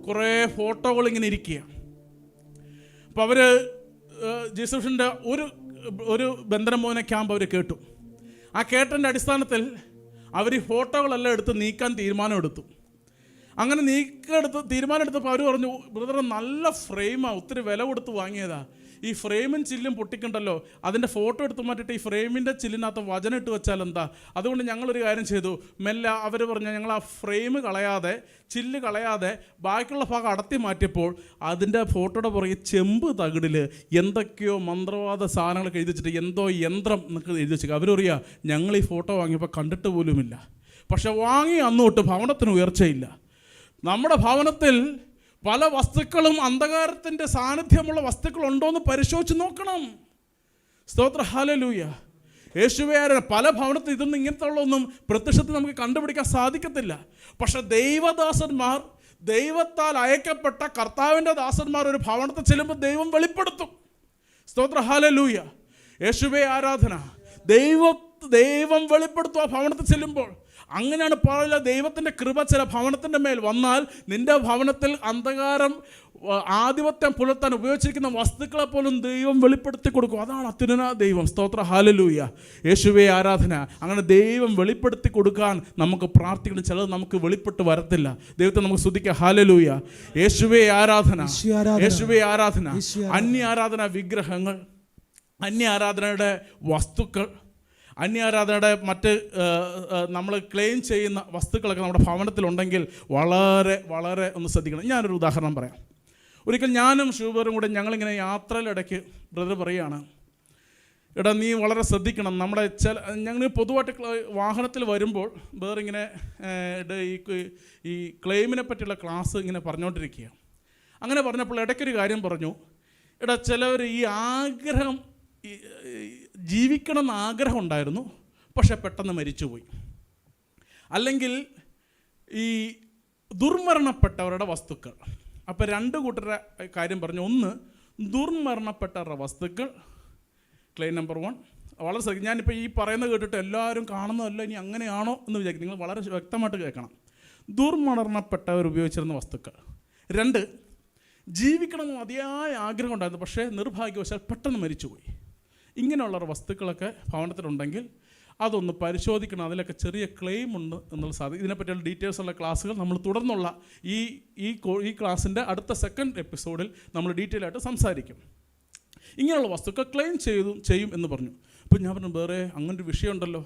കുറേ ഫോട്ടോകൾ ഇങ്ങനെ ഇരിക്കുക. അപ്പോൾ അവർ ജീസസിൻ്റെ ഒരു ബന്ധനമോചന ക്യാമ്പ് അവർ കേട്ടു. ആ കേട്ടതിൻ്റെ അടിസ്ഥാനത്തിൽ അവർ ഈ ഫോട്ടോകളെല്ലാം എടുത്ത് നീക്കാൻ തീരുമാനമെടുത്തു. അങ്ങനെ തീരുമാനമെടുത്തപ്പോൾ അവർ പറഞ്ഞു, ബ്രദർ നല്ല ഫ്രെയിമാണ്, ഒത്തിരി വില കൊടുത്ത് വാങ്ങിയതാ, ഈ ഫ്രെയിമും ചില്ലും പൊട്ടിക്കണ്ടല്ലോ, അതിൻ്റെ ഫോട്ടോ എടുത്ത് മാറ്റിയിട്ട് ഈ ഫ്രെയിമിൻ്റെ ചില്ലിനകത്ത് വചനം ഇട്ട് വെച്ചാൽ എന്താ? അതുകൊണ്ട് ഞങ്ങളൊരു കാര്യം ചെയ്തു, മെല്ലെ അവർ പറഞ്ഞു ഞങ്ങൾ ആ ഫ്രെയിം കളയാതെ, ചില്ല് കളയാതെ ബാക്കിയുള്ള ഭാഗം അടത്തി മാറ്റിയപ്പോൾ അതിൻ്റെ ഫോട്ടോയുടെ പുറകെ ചെമ്പ് തകിടിൽ എന്തൊക്കെയോ മന്ത്രവാദ സാധനങ്ങളൊക്കെ എഴുതി വെച്ചിട്ട് എന്തോ യന്ത്രം എന്നൊക്കെ എഴുതി വെച്ചേക്കുക. അവരറിയാം ഞങ്ങൾ ഈ ഫോട്ടോ വാങ്ങിയപ്പോൾ കണ്ടിട്ട് പോലുമില്ല. പക്ഷെ വാങ്ങി അന്നോട്ട് ഭവനത്തിന് ഉയർച്ചയില്ല. നമ്മുടെ ഭവനത്തിൽ പല വസ്തുക്കളും അന്ധകാരത്തിൻ്റെ സാന്നിധ്യമുള്ള വസ്തുക്കളുണ്ടോയെന്ന് പരിശോധിച്ച് നോക്കണം. സ്തോത്ര, ഹല്ലേലൂയ. യേശുവേ ആരാധന. പല ഭവനത്തിൽ ഇതൊന്നും ഇങ്ങനത്തെ ഉള്ളതൊന്നും പ്രത്യക്ഷത്തിൽ നമുക്ക് കണ്ടുപിടിക്കാൻ സാധിക്കത്തില്ല. പക്ഷെ ദൈവദാസന്മാർ, ദൈവത്താൽ അയക്കപ്പെട്ട കർത്താവിൻ്റെ ദാസന്മാർ ഒരു ഭവനത്തിൽ ചെല്ലുമ്പോൾ ദൈവം വെളിപ്പെടുത്തും. സ്തോത്ര, ഹല്ലേലൂയ. യേശുവേ ആരാധന. ദൈവം വെളിപ്പെടുത്തും ആ ഭവനത്തിൽ ചെല്ലുമ്പോൾ. അങ്ങനെയാണ് പറയുക, ദൈവത്തിൻ്റെ കൃപ ചില ഭവനത്തിൻ്റെ മേൽ വന്നാൽ നിൻ്റെ ഭവനത്തിൽ അന്ധകാരം ആധിപത്യം പുലർത്താൻ ഉപയോഗിച്ചിരിക്കുന്ന വസ്തുക്കളെ പോലും ദൈവം വെളിപ്പെടുത്തി കൊടുക്കും. അതാണ് അത്യുന്നത ദൈവം. സ്തോത്ര, ഹല്ലേലൂയ. യേശുവേ ആരാധന. അങ്ങനെ ദൈവം വെളിപ്പെടുത്തി കൊടുക്കാൻ നമുക്ക് പ്രാർത്ഥിക്കണം. ചിലത് നമുക്ക് വെളിപ്പെട്ട് വരത്തില്ല. ദൈവത്തെ നമുക്ക് സ്തുതിക്കാം. ഹല്ലേലൂയ. യേശുവേ ആരാധന, യേശുവേ ആരാധന. അന്യ ആരാധന വിഗ്രഹങ്ങൾ, അന്യ ആരാധനയുടെ വസ്തുക്കൾ, അന്യാരാധനയുടെ മറ്റ് നമ്മൾ ക്ലെയിം ചെയ്യുന്ന വസ്തുക്കളൊക്കെ നമ്മുടെ ഭവനത്തിലുണ്ടെങ്കിൽ വളരെ വളരെ ഒന്ന് ശ്രദ്ധിക്കണം. ഞാനൊരു ഉദാഹരണം പറയാം. ഒരിക്കൽ ഞാനും ഷൂബറും കൂടെ ഞങ്ങളിങ്ങനെ യാത്രയിലിടയ്ക്ക് ബ്രദർ പറയുകയാണ്, എടാ നീ വളരെ ശ്രദ്ധിക്കണം, നമ്മുടെ ഞങ്ങൾ പൊതുവായിട്ട് വാഹനത്തിൽ വരുമ്പോൾ വേറിങ്ങനെ ഈ ക്ലെയിമിനെ പറ്റിയുള്ള ക്ലാസ് ഇങ്ങനെ പറഞ്ഞുകൊണ്ടിരിക്കുക. അങ്ങനെ പറഞ്ഞപ്പോൾ ഇടയ്ക്കൊരു കാര്യം പറഞ്ഞു, എടാ ചിലവർ ഈ ആഗ്രഹം, ജീവിക്കണം എന്ന് ആഗ്രഹം ഉണ്ടായിരുന്നു, പക്ഷെ പെട്ടെന്ന് മരിച്ചുപോയി. അല്ലെങ്കിൽ ഈ ദുർമരണപ്പെട്ടവരുടെ വസ്തുക്കൾ. അപ്പോൾ രണ്ട് കൂട്ടരുടെ കാര്യം പറഞ്ഞു. ഒന്ന്, ദുർമരണപ്പെട്ടവരുടെ വസ്തുക്കൾ, ക്ലെയിം നമ്പർ 1. വളരെ ശ്രദ്ധിക്കും. ഞാനിപ്പോൾ ഈ പറയുന്നത് കേട്ടിട്ട് എല്ലാവരും കാണുന്നതല്ല, ഇനി അങ്ങനെയാണോ എന്ന് വിചാരിക്കും. നിങ്ങൾ വളരെ വ്യക്തമായിട്ട് കേൾക്കണം. ദുർമരണപ്പെട്ടവർ ഉപയോഗിച്ചിരുന്ന വസ്തുക്കൾ. 2, ജീവിക്കണമെന്ന് അതിയായ ആഗ്രഹം ഉണ്ടായിരുന്നു, പക്ഷേ നിർഭാഗ്യവശാൽ പെട്ടെന്ന് മരിച്ചുപോയി. ഇങ്ങനെയുള്ള വസ്തുക്കളൊക്കെ ഭവനത്തിലുണ്ടെങ്കിൽ അതൊന്ന് പരിശോധിക്കണം. അതിലൊക്കെ ചെറിയ ക്ലെയിം ഉണ്ട് എന്നുള്ള സാധ്യത. ഇതിനെപ്പറ്റിയുള്ള ഡീറ്റെയിൽസ് ഉള്ള ക്ലാസ്സുകൾ നമ്മൾ തുടർന്നുള്ള ഈ ക്ലാസ്സിൻ്റെ അടുത്ത 2nd എപ്പിസോഡിൽ നമ്മൾ ഡീറ്റെയിൽ ആയിട്ട് സംസാരിക്കും. ഇങ്ങനെയുള്ള വസ്തുക്കൾ ക്ലെയിം ചെയ്യും എന്ന് പറഞ്ഞു. അപ്പോൾ ഞാൻ പറഞ്ഞു, വേറെ അങ്ങനൊരു വിഷയമുണ്ടല്ലോ.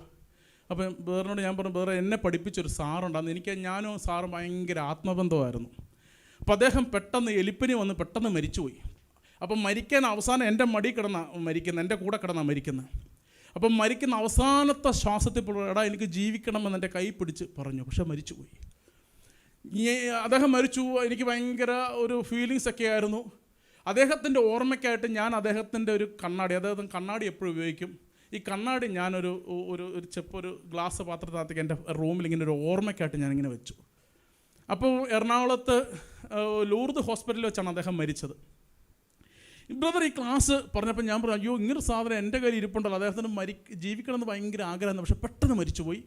അപ്പം വേറിനോട് ഞാൻ പറഞ്ഞു, വേറെ എന്നെ പഠിപ്പിച്ചൊരു സാറുണ്ടായിരുന്നു, ഞാനും സാറും ഭയങ്കര ആത്മബന്ധമായിരുന്നു. അപ്പോൾ അദ്ദേഹം പെട്ടെന്ന് എലിപ്പനി വന്ന് പെട്ടെന്ന് മരിച്ചുപോയി. അപ്പം മരിക്കാൻ അവസാനം എൻ്റെ മടി മരിക്കുന്നത്, എൻ്റെ കൂടെ കിടന്നാണ് മരിക്കുന്നത്. അപ്പം മരിക്കുന്ന അവസാനത്തെ ശ്വാസത്തിൽ എടാ എനിക്ക് ജീവിക്കണമെന്ന് എൻ്റെ കൈ പിടിച്ച് പറഞ്ഞു, പക്ഷെ മരിച്ചുപോയി. അദ്ദേഹം മരിച്ചു. എനിക്ക് ഭയങ്കര ഒരു ഫീലിങ്സ് ഒക്കെ ആയിരുന്നു. അദ്ദേഹത്തിൻ്റെ ഓർമ്മയ്ക്കായിട്ട് ഞാൻ അദ്ദേഹത്തിൻ്റെ ഒരു കണ്ണാടി, അദ്ദേഹം കണ്ണാടി എപ്പോഴും ഉപയോഗിക്കും. ഈ കണ്ണാടി ഞാനൊരു ഒരു ഗ്ലാസ് പാത്രത്തിനകത്തേക്ക് എൻ്റെ റൂമിൽ ഇങ്ങനെ ഒരു ഓർമ്മയ്ക്കായിട്ട് ഞാനിങ്ങനെ വെച്ചു. അപ്പോൾ എറണാകുളത്ത് ലൂർദ് ഹോസ്പിറ്റലിൽ വെച്ചാണ് അദ്ദേഹം മരിച്ചത്. ബ്രദർ ഈ ക്ലാസ് പറഞ്ഞപ്പോൾ ഞാൻ പറഞ്ഞു, അയ്യോ ഇങ്ങനൊരു സാധനം എൻ്റെ കയ്യിൽ ഇരിപ്പുണ്ടല്ലോ, അദ്ദേഹത്തിന് ജീവിക്കണമെന്ന് ഭയങ്കര ആഗ്രഹമായിരുന്നു, പക്ഷെ പെട്ടെന്ന് മരിച്ചുപോയി.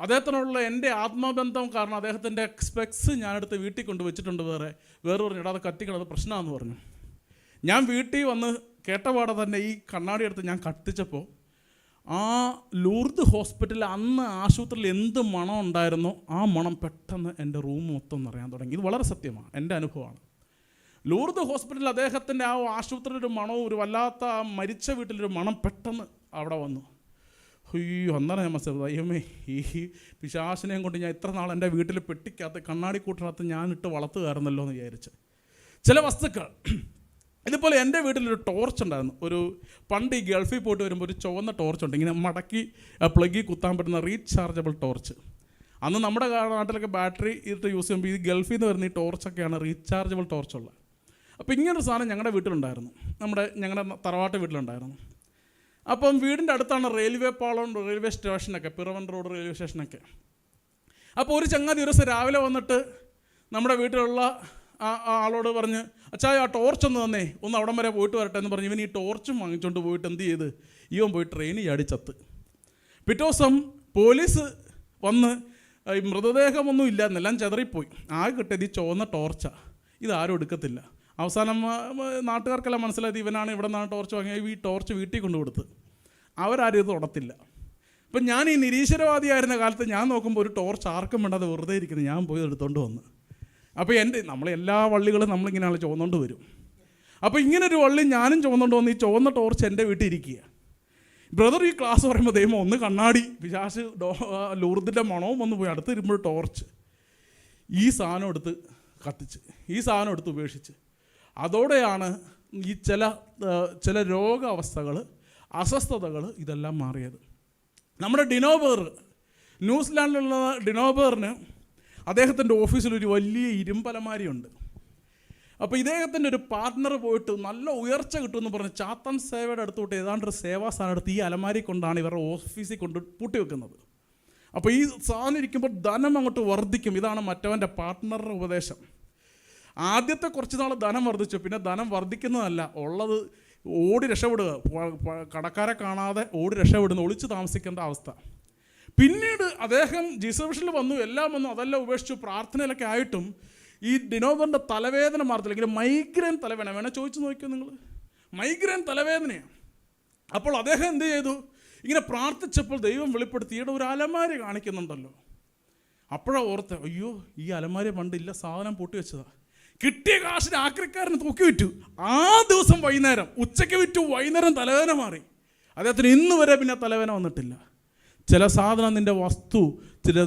അദ്ദേഹത്തിനുള്ള എൻ്റെ ആത്മബന്ധം കാരണം അദ്ദേഹത്തിൻ്റെ സ്പെക്സ് ഞാനെടുത്ത് വീട്ടിൽ കൊണ്ട് വെച്ചിട്ടുണ്ട്. വേറെ പറഞ്ഞു, ഇടാതെ കത്തിക്കണത് പ്രശ്നമാണെന്ന് പറഞ്ഞു. ഞാൻ വീട്ടിൽ വന്ന് കേട്ടപാടെ തന്നെ ഈ കണ്ണാടി എടുത്ത് ഞാൻ കത്തിച്ചപ്പോൾ ആ ലൂർദ് ഹോസ്പിറ്റലിൽ അന്ന് ആശുപത്രിയിൽ എന്ത് മണം ഉണ്ടായിരുന്നോ ആ മണം പെട്ടെന്ന് എൻ്റെ റൂം മൊത്തം നിറയാൻ തുടങ്ങി. ഇത് വളരെ സത്യമാണ്, എൻ്റെ അനുഭവമാണ്. ലൂർദ് ഹോസ്പിറ്റലിൽ അദ്ദേഹത്തിൻ്റെ ആ ആശുപത്രിയിലൊരു മണവും ഒരു വല്ലാത്ത മരിച്ച വീട്ടിലൊരു മണം പെട്ടെന്ന് അവിടെ വന്നു. അയ്യോ, അന്നേരം ഞാൻ മനസ്സിലായി, അയ്യമ്മേ, ഈ പിശാചിനെയും കൊണ്ട് ഞാൻ ഇത്ര നാൾ എൻ്റെ വീട്ടിൽ പെട്ടിക്കകത്ത് കണ്ണാടി കൂട്ടിനകത്ത് ഞാനിട്ട് വളർത്തുകയായിരുന്നല്ലോ എന്ന് വിചാരിച്ച്. ചില വസ്തുക്കൾ ഇതുപോലെ എൻ്റെ വീട്ടിലൊരു ടോർച്ച് ഉണ്ടായിരുന്നു. ഒരു പണ്ട് ഈ ഗൾഫിൽ പോയിട്ട് വരുമ്പോൾ ഒരു ചുവന്ന ടോർച്ചുണ്ട്, ഇങ്ങനെ മടക്കി പ്ലഗിൽ കുത്താൻ പറ്റുന്ന റീചാർജബിൾ ടോർച്ച്. അന്ന് നമ്മുടെ നാട്ടിലൊക്കെ ബാറ്ററി ഇട്ട് യൂസ് ചെയ്യുമ്പോൾ ഈ ഗൾഫിൽ നിന്ന് വരുന്ന ഈ ടോർച്ചൊക്കെയാണ് റീചാർജബിൾ ടോർച്ചുള്ളത്. അപ്പോൾ ഇങ്ങനൊരു സാധനം ഞങ്ങളുടെ വീട്ടിലുണ്ടായിരുന്നു, ഞങ്ങളുടെ തറവാട്ട് വീട്ടിലുണ്ടായിരുന്നു. അപ്പം വീടിൻ്റെ അടുത്താണ് റെയിൽവേ പാളം, റെയിൽവേ സ്റ്റേഷനൊക്കെ, പിറവൻ റോഡ് റെയിൽവേ സ്റ്റേഷനൊക്കെ. അപ്പോൾ ഒരു ചങ്ങാതി ഒരു ദിവസം രാവിലെ വന്നിട്ട് നമ്മുടെ വീട്ടിലുള്ള ആളോട് പറഞ്ഞ്, അച്ഛാ ആ ടോർച്ച് ഒന്ന് തന്നേ, ഒന്ന് അവിടം വരെ പോയിട്ട് വരട്ടെ എന്ന് പറഞ്ഞ് ഇവൻ ഈ ടോർച്ചും വാങ്ങിച്ചുകൊണ്ട് പോയിട്ട് എന്ത് ചെയ്ത്, ഇവൻ പോയി ട്രെയിനിൽ ചാടി ചത്ത്. പിറ്റേ ദിവസം പോലീസ് വന്ന് ഈ മൃതദേഹമൊന്നും ഇല്ല എന്നെല്ലാം ചെതറിപ്പോയി. ആകെ കിട്ടിയത് ഈ ചുവന്ന ടോർച്ചാണ്, ഇതാരും എടുക്കത്തില്ല. അവസാനം നാട്ടുകാർക്കെല്ലാം മനസ്സിലായത് ഇവനാണ് ഇവിടെ നിന്നാണ് ടോർച്ച് വാങ്ങിയത്. ഈ ടോർച്ച് വീട്ടിൽ കൊണ്ടു കൊടുത്ത് അവരാരും ഇത് തൊടത്തില്ല. അപ്പം ഞാൻ ഈ നിരീശ്വരവാദിയായിരുന്ന കാലത്ത് ഞാൻ നോക്കുമ്പോൾ ഒരു ടോർച്ച് ആർക്കും വേണ്ടാതെ വെറുതെ ഇരിക്കുന്നത്, ഞാൻ പോയി എടുത്തുകൊണ്ട് വന്ന്. അപ്പോൾ നമ്മളെല്ലാ വള്ളികളും നമ്മളിങ്ങനെയാണ് ചുവന്നുകൊണ്ട് വരും. അപ്പോൾ ഇങ്ങനൊരു വള്ളി ഞാനും ചുവന്നുകൊണ്ട് വന്ന് ഈ ചുവന്ന ടോർച്ച് എൻ്റെ വീട്ടിൽ ഇരിക്കുക. ബ്രദർ ഈ ക്ലാസ് പറയുമ്പോൾ ദൈവം ഒന്ന് കണ്ണാടി പിശാച് ലൂർദിൻ്റെ മണവും ഒന്ന് പോയി അടുത്ത് ഇരുമ്പോൾ ടോർച്ച് ഈ സാധനം എടുത്ത് കത്തിച്ച്, ഈ സാധനം എടുത്ത് ഉപേക്ഷിച്ച്. അതോടെയാണ് ഈ ചില രോഗാവസ്ഥകൾ, അസ്വസ്ഥതകൾ ഇതെല്ലാം മാറിയത്. നമ്മുടെ ഡിനോബർ, ന്യൂസിലാൻഡിലുള്ള ഡിനോബറിന് അദ്ദേഹത്തിൻ്റെ ഓഫീസിലൊരു വലിയ ഇരുമ്പലമാരിയുണ്ട്. അപ്പോൾ ഇദ്ദേഹത്തിൻ്റെ ഒരു പാർട്ട്ണർ പോയിട്ട് നല്ല ഉയർച്ച കിട്ടുമെന്ന് പറഞ്ഞ് ചാത്തൻ സേവയുടെ അടുത്തോട്ട് ഏതാണ്ടൊരു സേവാ സ്ഥാനം എടുത്ത് ഈ അലമാരി കൊണ്ടാണ് ഇവരുടെ ഓഫീസിൽ കൊണ്ട് പൂട്ടി വെക്കുന്നത്. അപ്പോൾ ഈ സാധനം ഇരിക്കുമ്പോൾ ധനം അങ്ങോട്ട് വർദ്ധിക്കും. ഇതാണ് മറ്റവൻ്റെ പാർട്ട്ണറുടെ ഉപദേശം. ആദ്യത്തെ കുറച്ച് നാൾ ധനം വർദ്ധിച്ചു, പിന്നെ ധനം വർദ്ധിക്കുന്നതല്ല, ഉള്ളത് ഓടി രക്ഷപ്പെടുക, കടക്കാരെ കാണാതെ ഓടി രക്ഷപ്പെടുന്ന, ഒളിച്ച് താമസിക്കേണ്ട അവസ്ഥ. പിന്നീട് അദ്ദേഹം ജീസസിൽ വന്നു, എല്ലാം വന്നു, അതെല്ലാം ഉപേക്ഷിച്ചു പ്രാർത്ഥനയിലൊക്കെ ആയിട്ടും ഈ ഡിനോബറിൻ്റെ തലവേദന മാറത്തില്ല. മൈഗ്രെയിൻ തലവേദന വേണേൽ ചോദിച്ചു നോക്കിയോ നിങ്ങൾ, മൈഗ്രെയിൻ തലവേദനയാണ്. അപ്പോൾ അദ്ദേഹം എന്ത് ചെയ്തു, ഇങ്ങനെ പ്രാർത്ഥിച്ചപ്പോൾ ദൈവം വെളിപ്പെടുത്തിയുടെ ഒരു അലമാരി കാണിക്കുന്നുണ്ടല്ലോ. അപ്പോഴാണ് ഓർത്ത്, അയ്യോ ഈ അലമാരി പണ്ടില്ല, സാധനം പൂട്ടി വെച്ചതാണ്. കിട്ടിയ കാശിന് ആക്രിക്കാരന് തൂക്കി വിറ്റു. ആ ദിവസം വൈകുന്നേരം, ഉച്ചയ്ക്ക് വിറ്റു, വൈകുന്നേരം തലവേദന മാറി. അദ്ദേഹത്തിന് ഇന്ന് വരെ പിന്നെ തലവേദന വന്നിട്ടില്ല. ചില സാധനം, നിൻ്റെ വസ്തു,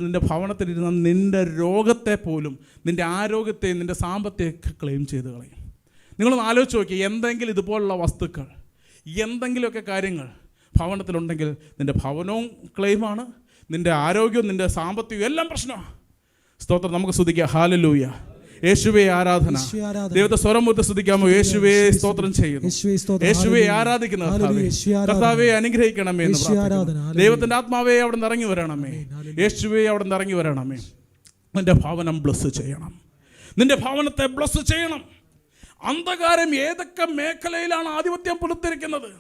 നിൻ്റെ ഭവനത്തിലിരുന്ന നിൻ്റെ രോഗത്തെ പോലും, നിൻ്റെ ആരോഗ്യത്തെയും നിൻ്റെ സാമ്പത്തികമൊക്കെ ക്ലെയിം ചെയ്ത് കളയും. നിങ്ങളൊന്ന് ആലോചിച്ച് നോക്കി, എന്തെങ്കിലും ഇതുപോലുള്ള വസ്തുക്കൾ, എന്തെങ്കിലുമൊക്കെ കാര്യങ്ങൾ ഭവനത്തിലുണ്ടെങ്കിൽ നിൻ്റെ ഭവനവും ക്ലെയിമാണ്, നിൻ്റെ ആരോഗ്യവും നിൻ്റെ സാമ്പത്തികവും എല്ലാം പ്രശ്നമാണ്. സ്തോത്രം, നമുക്ക് സ്തുതിക്കാം. ഹല്ലേലൂയ. യേശുവേ ആരാധന. ദൈവത്തെ സ്വരം മുത്ത് സ്തുതിക്കാമോ? യേശുവേ സ്തോത്രം ചെയ്യുന്നു, യേശുവേ ആരാധിക്കുന്നു. കർത്താവേ അനുഗ്രഹിക്കണമേ എന്ന് പ്രാർത്ഥിക്കുന്നു. ദൈവത്തിന്റെ ആത്മാവേ അവിടെ നിന്ന് ഇറങ്ങി വരണമേ. യേശുവേ അവിടെ നിന്ന് ഇറങ്ങി വരണമേ. നിന്റെ ഭവനം ബ്ലസ് ചെയ്യണം, നിന്റെ ഭവനത്തെ ബ്ലസ് ചെയ്യണം. അന്ധകാരം ഏതൊക്കെ മേഖലയിലാണ് ആധിപത്യം പുലർത്തിയിരിക്കുന്നത്,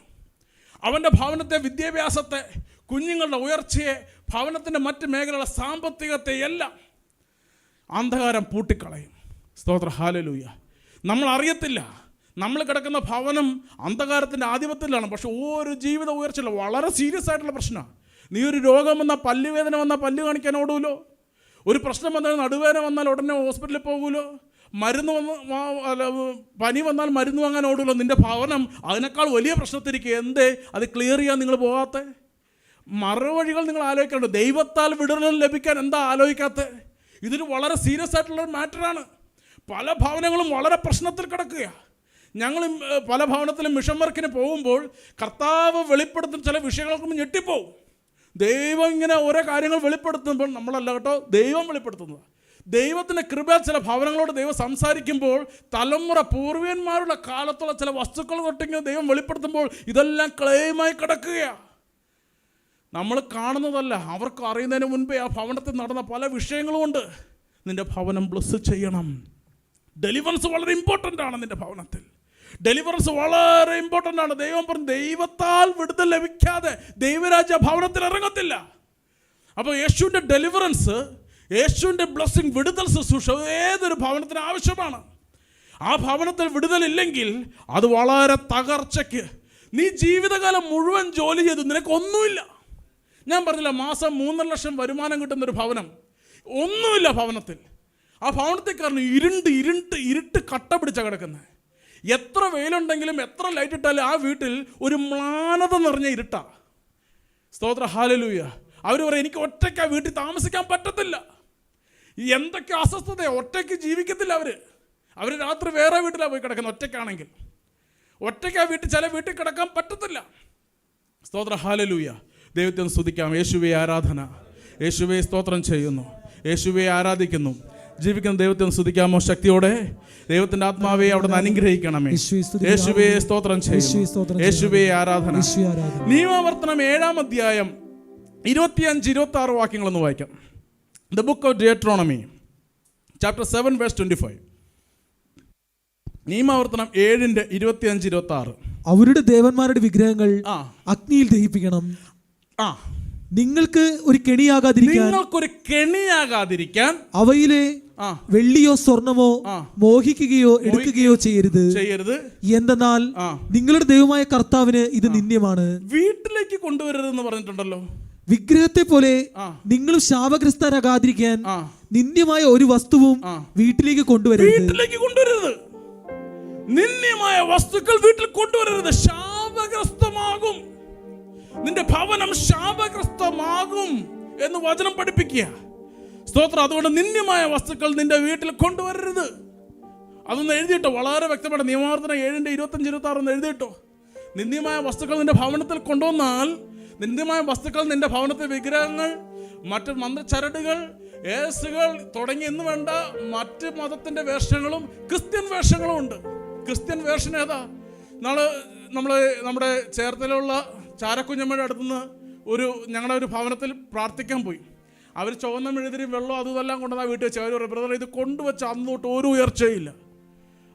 അവൻ്റെ ഭവനത്തെ, വിദ്യാഭ്യാസത്തെ, കുഞ്ഞുങ്ങളുടെ ഉയർച്ചയെ, ഭവനത്തിൻ്റെ മറ്റ് മേഖലകളുടെ സാമ്പത്തികത്തെ എല്ലാം അന്ധകാരം പൂട്ടിക്കളയും. സ്തോത്ര, ഹല്ലേലൂയ. നമ്മൾ അറിയത്തില്ല, നമ്മൾ കിടക്കുന്ന ഭവനം അന്ധകാരത്തിൻ്റെ ആധിപത്യത്തിലാണ്. പക്ഷെ ഒരു ജീവിത ഉയർച്ചയില്ല, വളരെ സീരിയസ് ആയിട്ടുള്ള പ്രശ്നമാണ്. നീ ഒരു രോഗം വന്നാൽ, പല്ലുവേദന വന്നാൽ പല്ല് കാണിക്കാൻ ഓടുമല്ലോ, ഒരു പ്രശ്നം വന്നാൽ, നടുവേദന വന്നാൽ ഉടനെ ഹോസ്പിറ്റലിൽ പോകുമല്ലോ, പനി വന്നാൽ മരുന്ന് വാങ്ങാൻ ഓടുമല്ലോ. നിൻ്റെ ഭവനം അതിനേക്കാൾ വലിയ പ്രശ്നത്തിരിക്കുക. എന്തേ അത് ക്ലിയർ ചെയ്യാൻ നിങ്ങൾ പോകാത്ത? മറുവഴികൾ നിങ്ങൾ ആലോചിക്കേണ്ടത്. ദൈവത്താൽ വിടുതൽ ലഭിക്കാൻ എന്താ ആലോചിക്കാത്ത? ഇതൊരു വളരെ സീരിയസ് ആയിട്ടുള്ള മാറ്ററാണ്. പല ഭവനങ്ങളും വളരെ പ്രശ്നത്തിൽ കിടക്കുകയാണ്. ഞങ്ങൾ പല ഭവനത്തിലും മിഷൻ വർക്കിന് പോകുമ്പോൾ കർത്താവ് വെളിപ്പെടുത്തുന്ന ചില വിഷയങ്ങൾക്കും ഞെട്ടിപ്പോവും. ദൈവം ഇങ്ങനെ ഓരോ കാര്യങ്ങൾ വെളിപ്പെടുത്തുമ്പോൾ, നമ്മളല്ല കേട്ടോ, ദൈവം വെളിപ്പെടുത്തുന്നത്. ദൈവത്തിൻ്റെ കൃപ ചില ഭവനങ്ങളോട് ദൈവം സംസാരിക്കുമ്പോൾ, തലമുറ പൂർവ്വന്മാരുടെ കാലത്തുള്ള ചില വസ്തുക്കൾ തൊട്ടിങ്ങനെ ദൈവം വെളിപ്പെടുത്തുമ്പോൾ ഇതെല്ലാം ക്ലെയിമായി കിടക്കുകയാണ്. നമ്മൾ കാണുന്നതല്ല, അവർക്ക് അറിയുന്നതിന് മുൻപേ ആ ഭവനത്തിൽ നടന്ന പല വിഷയങ്ങളുമുണ്ട്. നിൻ്റെ ഭവനം ബ്ലസ് ചെയ്യണം. ഡെലിവറൻസ് വളരെ ഇമ്പോർട്ടൻ്റ് ആണ്. നിൻ്റെ ഭവനത്തിൽ ഡെലിവറൻസ് വളരെ ഇമ്പോർട്ടൻ്റ് ആണ്. ദൈവം പറഞ്ഞു, ദൈവത്താൽ വിടുതൽ ലഭിക്കാതെ ദൈവരാജ്യ ഭവനത്തിൽ ഇറങ്ങത്തില്ല. അപ്പോൾ യേശുവിൻ്റെ ഡെലിവറൻസ്, യേശുവിൻ്റെ ബ്ലെസ്സിങ്, വിടുതൽ ശുശ്രൂഷ ഏതൊരു ഭവനത്തിന് ആവശ്യമാണ്. ആ ഭവനത്തിൽ വിടുതലില്ലെങ്കിൽ അത് വളരെ തകർച്ചയ്ക്ക്. നീ ജീവിതകാലം മുഴുവൻ ജോലി ചെയ്തു, നിനക്കൊന്നുമില്ല. ഞാൻ പറഞ്ഞില്ല, മാസം 3 ലക്ഷം വരുമാനം കിട്ടുന്നൊരു ഭവനം, ഒന്നുമില്ല ഭവനത്തിൽ. ആ ഭവനത്തിൽ കാരണം ഇരുട്ട് കട്ട പിടിച്ച കിടക്കുന്നത്. എത്ര വെയിലുണ്ടെങ്കിലും എത്ര ലൈറ്റ് ഇട്ടാലും ആ വീട്ടിൽ ഒരു മ്ലാനത നിറഞ്ഞ ഇരുട്ടാ. സ്തോത്ര, ഹല്ലേലൂയ. അവർ പറയും, എനിക്ക് ഒറ്റയ്ക്ക് ആ വീട്ടിൽ താമസിക്കാൻ പറ്റത്തില്ല. എന്തൊക്കെ അസ്വസ്ഥത, ഒറ്റയ്ക്ക് ജീവിക്കത്തില്ല അവർ രാത്രി വേറെ വീട്ടിലാണ് പോയി കിടക്കുന്നത്. ഒറ്റയ്ക്കാണെങ്കിൽ ഒറ്റയ്ക്ക് ആ വീട്ടിൽ, ചില വീട്ടിൽ കിടക്കാൻ പറ്റത്തില്ല. സ്തോത്ര, ഹല്ലേലൂയ. ദൈവത്തെ സ്തുതിക്കാം. യേശുവേ ആരാധന, യേശുവേ സ്തോത്രം ചെയ്യുന്നു, യേശുവേ ആരാധിക്കുന്നു. ജീവിക്കുന്ന ദൈവത്തെ സ്തുതിക്കാമോ ശക്തിയോടെ? ദൈവത്തിന്റെ ആത്മാവെ അവിടെ നിന്ന് അനുഗ്രഹിക്കണമേ. യേശുവേ സ്തോത്രം ചെയ്യുന്നു, യേശുവേ ആരാധന. നിയമാവർത്തനം 7-ാം അധ്യായം 25-26 വാക്യങ്ങളൊന്ന് വായിക്കാം. The book of Deuteronomy chapter 7 verse 25. നിയമാവർത്തനം 7:25-26. അവരുടെ ദേവന്മാരുടെ വിഗ്രഹങ്ങൾ അഗ്നിയിൽ ദഹിപ്പിക്കണം. നിങ്ങൾക്കൊരു കെണിയാകാതിരിക്കാൻ അവയിലെ വെള്ളിയോ സ്വർണമോ മോഹിക്കുകയോ എടുക്കുകയോ ചെയ്യരുത്. എന്തെന്നാൽ നിങ്ങളുടെ ദൈവമായ കർത്താവിന് ഇത് നിന്ദ്യമാണ്. വീട്ടിലേക്ക് കൊണ്ടുവരരുതെന്ന് പറഞ്ഞിട്ടുണ്ടല്ലോ. വിഗ്രഹത്തെ പോലെ നിങ്ങളും ശാപഗ്രസ്തരാകാതിരിക്കാൻ നിന്ദ്യമായ ഒരു വസ്തുവും വീട്ടിലേക്ക് കൊണ്ടുവരരുത്. നിന്ദ്യമായ വസ്തുക്കൾ വീട്ടിൽ കൊണ്ടുവരരുത്. ശാപഗ്രസ്തമാകും, നിന്റെ ഭവനം ശാപഗ്രസ്തമാകും എന്ന് വചനം പഠിപ്പിക്കുക. സ്തോത്രം. അതുകൊണ്ട് നിന്ദ്യമായ വസ്തുക്കൾ നിന്റെ വീട്ടിൽ കൊണ്ടുവരരുത്. അതൊന്ന് എഴുതിയിട്ടോ, വളരെ വ്യക്തമാണ്. നിയമാവർത്തനം 7:25-26 ഒന്ന് എഴുതിയിട്ടോ. നിന്ദ്യമായ വസ്തുക്കൾ നിന്റെ ഭവനത്തിൽ കൊണ്ടുവന്നാൽ, നിന്ദ്യമായ വസ്തുക്കൾ നിന്റെ ഭവനത്തിൽ വിഗ്രഹങ്ങൾ, മറ്റ് മന്ത്രച്ചരടുകൾ, ഏസുകൾ തുടങ്ങി എന്ന് വേണ്ട മറ്റ് മതത്തിന്റെ വേഷങ്ങളും ക്രിസ്ത്യൻ വേഷങ്ങളും ഉണ്ട്. ക്രിസ്ത്യൻ വേഷം ഏതാ? നമ്മുടെ ചേർത്തലുള്ള ചാരക്കുഞ്ഞമ്മയുടെ അടുത്തുനിന്ന് ഞങ്ങളുടെ ഒരു ഭവനത്തിൽ പ്രാർത്ഥിക്കാൻ പോയി. അവർ ചുവന്ന മെഴുതിരി വെള്ളം അതുമെല്ലാം കൊണ്ടുവന്നാൽ വീട്ടിൽ വെച്ച് അവർ ബ്രദർ ഇത് കൊണ്ടുവച്ച് അന്ന് തൊട്ട് ഒരു ഉയർച്ചയില്ല.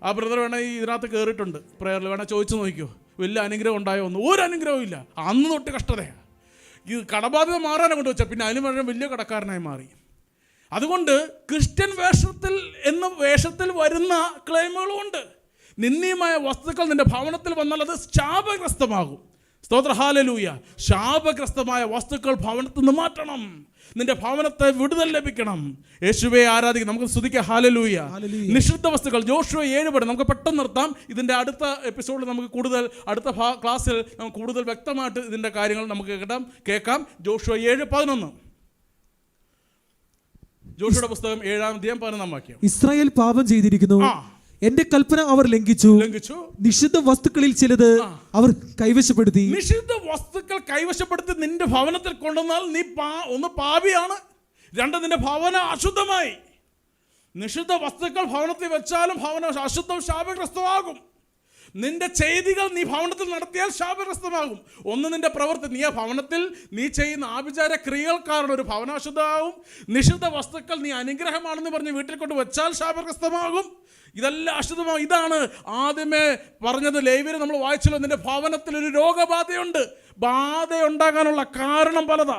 ആ ബ്രദർ വേണമെങ്കിൽ ഇതിനകത്ത് കയറിയിട്ടുണ്ട്, പ്രേയറിൽ വേണേൽ ചോദിച്ചു നോക്കിയോ, വലിയ അനുഗ്രഹം ഉണ്ടായോ? ഒന്നും ഒരു അനുഗ്രഹവും ഇല്ല. അന്ന് തൊട്ട് കഷ്ടതയാണ്. ഇത് കടബാധ്യത മാറാനെ കൊണ്ടുവച്ചാൽ പിന്നെ അതിന് വേണ്ടി വലിയ കടക്കാരനായി മാറി. അതുകൊണ്ട് ക്രിസ്ത്യൻ വേഷത്തിൽ വരുന്ന ക്ലെയിമുകളും ഉണ്ട്. നിന്ദ്യമായ വസ്തുക്കൾ നിന്റെ ഭവനത്തിൽ വന്നാൽ അത് ശാപഗ്രസ്തമാകും. സ്തോത്ര, ഹല്ലേലൂയ. ശാപഗ്രസ്തമായ വസ്തുക്കൾ ഭവനത്തിൽ നിന്ന് മാറ്റണം. നിന്റെ ഭവനത്തെ വിടുതൽ ലഭിക്കണം. യേശുവേ ആരാധിക്കണം. നമുക്ക് സ്തുതിക്കാം. ഹല്ലേലൂയ. നിഷിദ്ധ വസ്തുക്കൾ ജോഷുവ 7 നമുക്ക് പെട്ടെന്ന് നിർത്താം. ഇതിന്റെ അടുത്ത എപ്പിസോഡിൽ നമുക്ക് അടുത്ത ക്ലാസ്സിൽ നമുക്ക് കൂടുതൽ വ്യക്തമായിട്ട് ഇതിന്റെ കാര്യങ്ങൾ നമുക്ക് കേൾക്കാം. ജോഷുവ 7:11. ജോഷുവയുടെ പുസ്തകം 7-ാം അധ്യായം 11-ാം വാക്യം. ഇസ്രായേൽ പാപം ചെയ്തിരിക്കുന്നു, എന്റെ കൽപ്പന അവർ ലംഘിച്ചു. നിഷിദ്ധ വസ്തുക്കളിൽ ചിലത് അവർ കൈവശപ്പെടുത്തി. നിഷിദ്ധ വസ്തുക്കൾ കൈവശപ്പെടുത്തി നിന്റെ ഭവനത്തിൽ കൊണ്ടുവന്നാൽ നീ ഒന്ന് പാപിയാണ്, രണ്ട് നിന്റെ ഭവനം അശുദ്ധമായി. നിഷിദ്ധ വസ്തുക്കൾ ഭവനത്തിൽ വെച്ചാലും ഭവനം അശുദ്ധം, ശാപഗ്രസ്തമാകും. നിന്റെ ചെയ്തികൾ നീ ഭവനത്തിൽ നടത്തിയാൽ ശാപഗ്രസ്തമാകും. ഒന്ന് നിന്റെ പ്രവൃത്തി, നീ ആ ഭവനത്തിൽ നീ ചെയ്യുന്ന ആഭിചാര ക്രിയകൾ കാരണം ഒരു ഭവനം അശുദ്ധമാകും. നിഷിദ്ധ വസ്തുക്കൾ നീ അനുഗ്രഹമാണെന്ന് പറഞ്ഞ് വീട്ടിൽ കൊണ്ട് വെച്ചാൽ ശാപഗ്രസ്തമാകും. ഇതെല്ലാം അശുദ്ധമാകും. ഇതാണ് ആദ്യമേ പറഞ്ഞത്. ലേവ്യര് നമ്മൾ വായിച്ചല്ലോ, നിന്റെ ഭവനത്തിൽ ഒരു രോഗബാധയുണ്ട്. ബാധയുണ്ടാകാനുള്ള കാരണം പലതാ.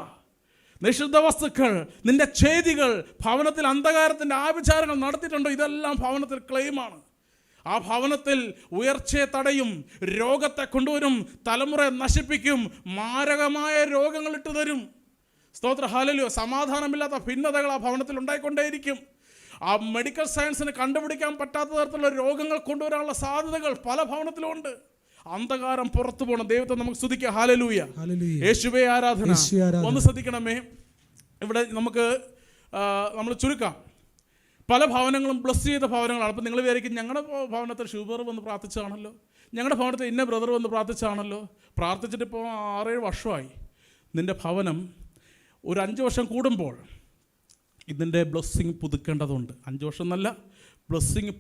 നിഷിദ്ധ വസ്തുക്കൾ, നിന്റെ ചെയ്തികൾ, ഭവനത്തിൽ അന്ധകാരത്തിന്റെ ആഭിചാരങ്ങൾ നടത്തിയിട്ടുണ്ടോ, ഇതെല്ലാം ഭവനത്തിൽ ക്ലെയിമാണ്. ആ ഭവനത്തിൽ ഉയർച്ചയെ തടയും, രോഗത്തെ കൊണ്ടുവരും, തലമുറയെ നശിപ്പിക്കും, മാരകമായ രോഗങ്ങൾ ഇട്ടു തരും. സ്തോത്ര, ഹല്ലേലൂയ. സമാധാനമില്ലാത്ത ഭിന്നതകൾ ആ ഭവനത്തിൽ ഉണ്ടായിക്കൊണ്ടേയിരിക്കും. ആ മെഡിക്കൽ സയൻസിന് കണ്ടുപിടിക്കാൻ പറ്റാത്ത തരത്തിലുള്ള രോഗങ്ങൾ കൊണ്ടുവരാനുള്ള സാധ്യതകൾ പല ഭവനത്തിലും ഉണ്ട്. അന്ധകാരം പുറത്തു പോകണം. ദൈവത്തെ നമുക്ക് സ്തുതിക്കാം. ഹല്ലേലൂയ. യേശുവേ ആരാധന. ഒന്ന് ശ്രദ്ധിക്കണമേ, ഇവിടെ നമ്മൾ ചുരുക്കാം. പല ഭവനങ്ങളും ബ്ലസ് ചെയ്ത ഭവനങ്ങളാണ്. അപ്പം നിങ്ങൾ വിചാരിക്കും ഞങ്ങളുടെ ഭവനത്തിൽ ഷുഗർ വന്ന് പ്രാർത്ഥിച്ചാണല്ലോ, ഞങ്ങളുടെ ഭവനത്തിൽ ഇന്ന ബ്രദർ വന്ന് പ്രാർത്ഥിച്ചാണല്ലോ. പ്രാർത്ഥിച്ചിട്ട് ഇപ്പോൾ 6-7 വർഷമായി. നിൻ്റെ ഭവനം ഒരു 5 വർഷം കൂടുമ്പോൾ ഇതിൻ്റെ ബ്ലെസ്സിങ് പുതുക്കേണ്ടതുണ്ട്. 5 വർഷം എന്നല്ല, ബ്ലെസ്സിങ്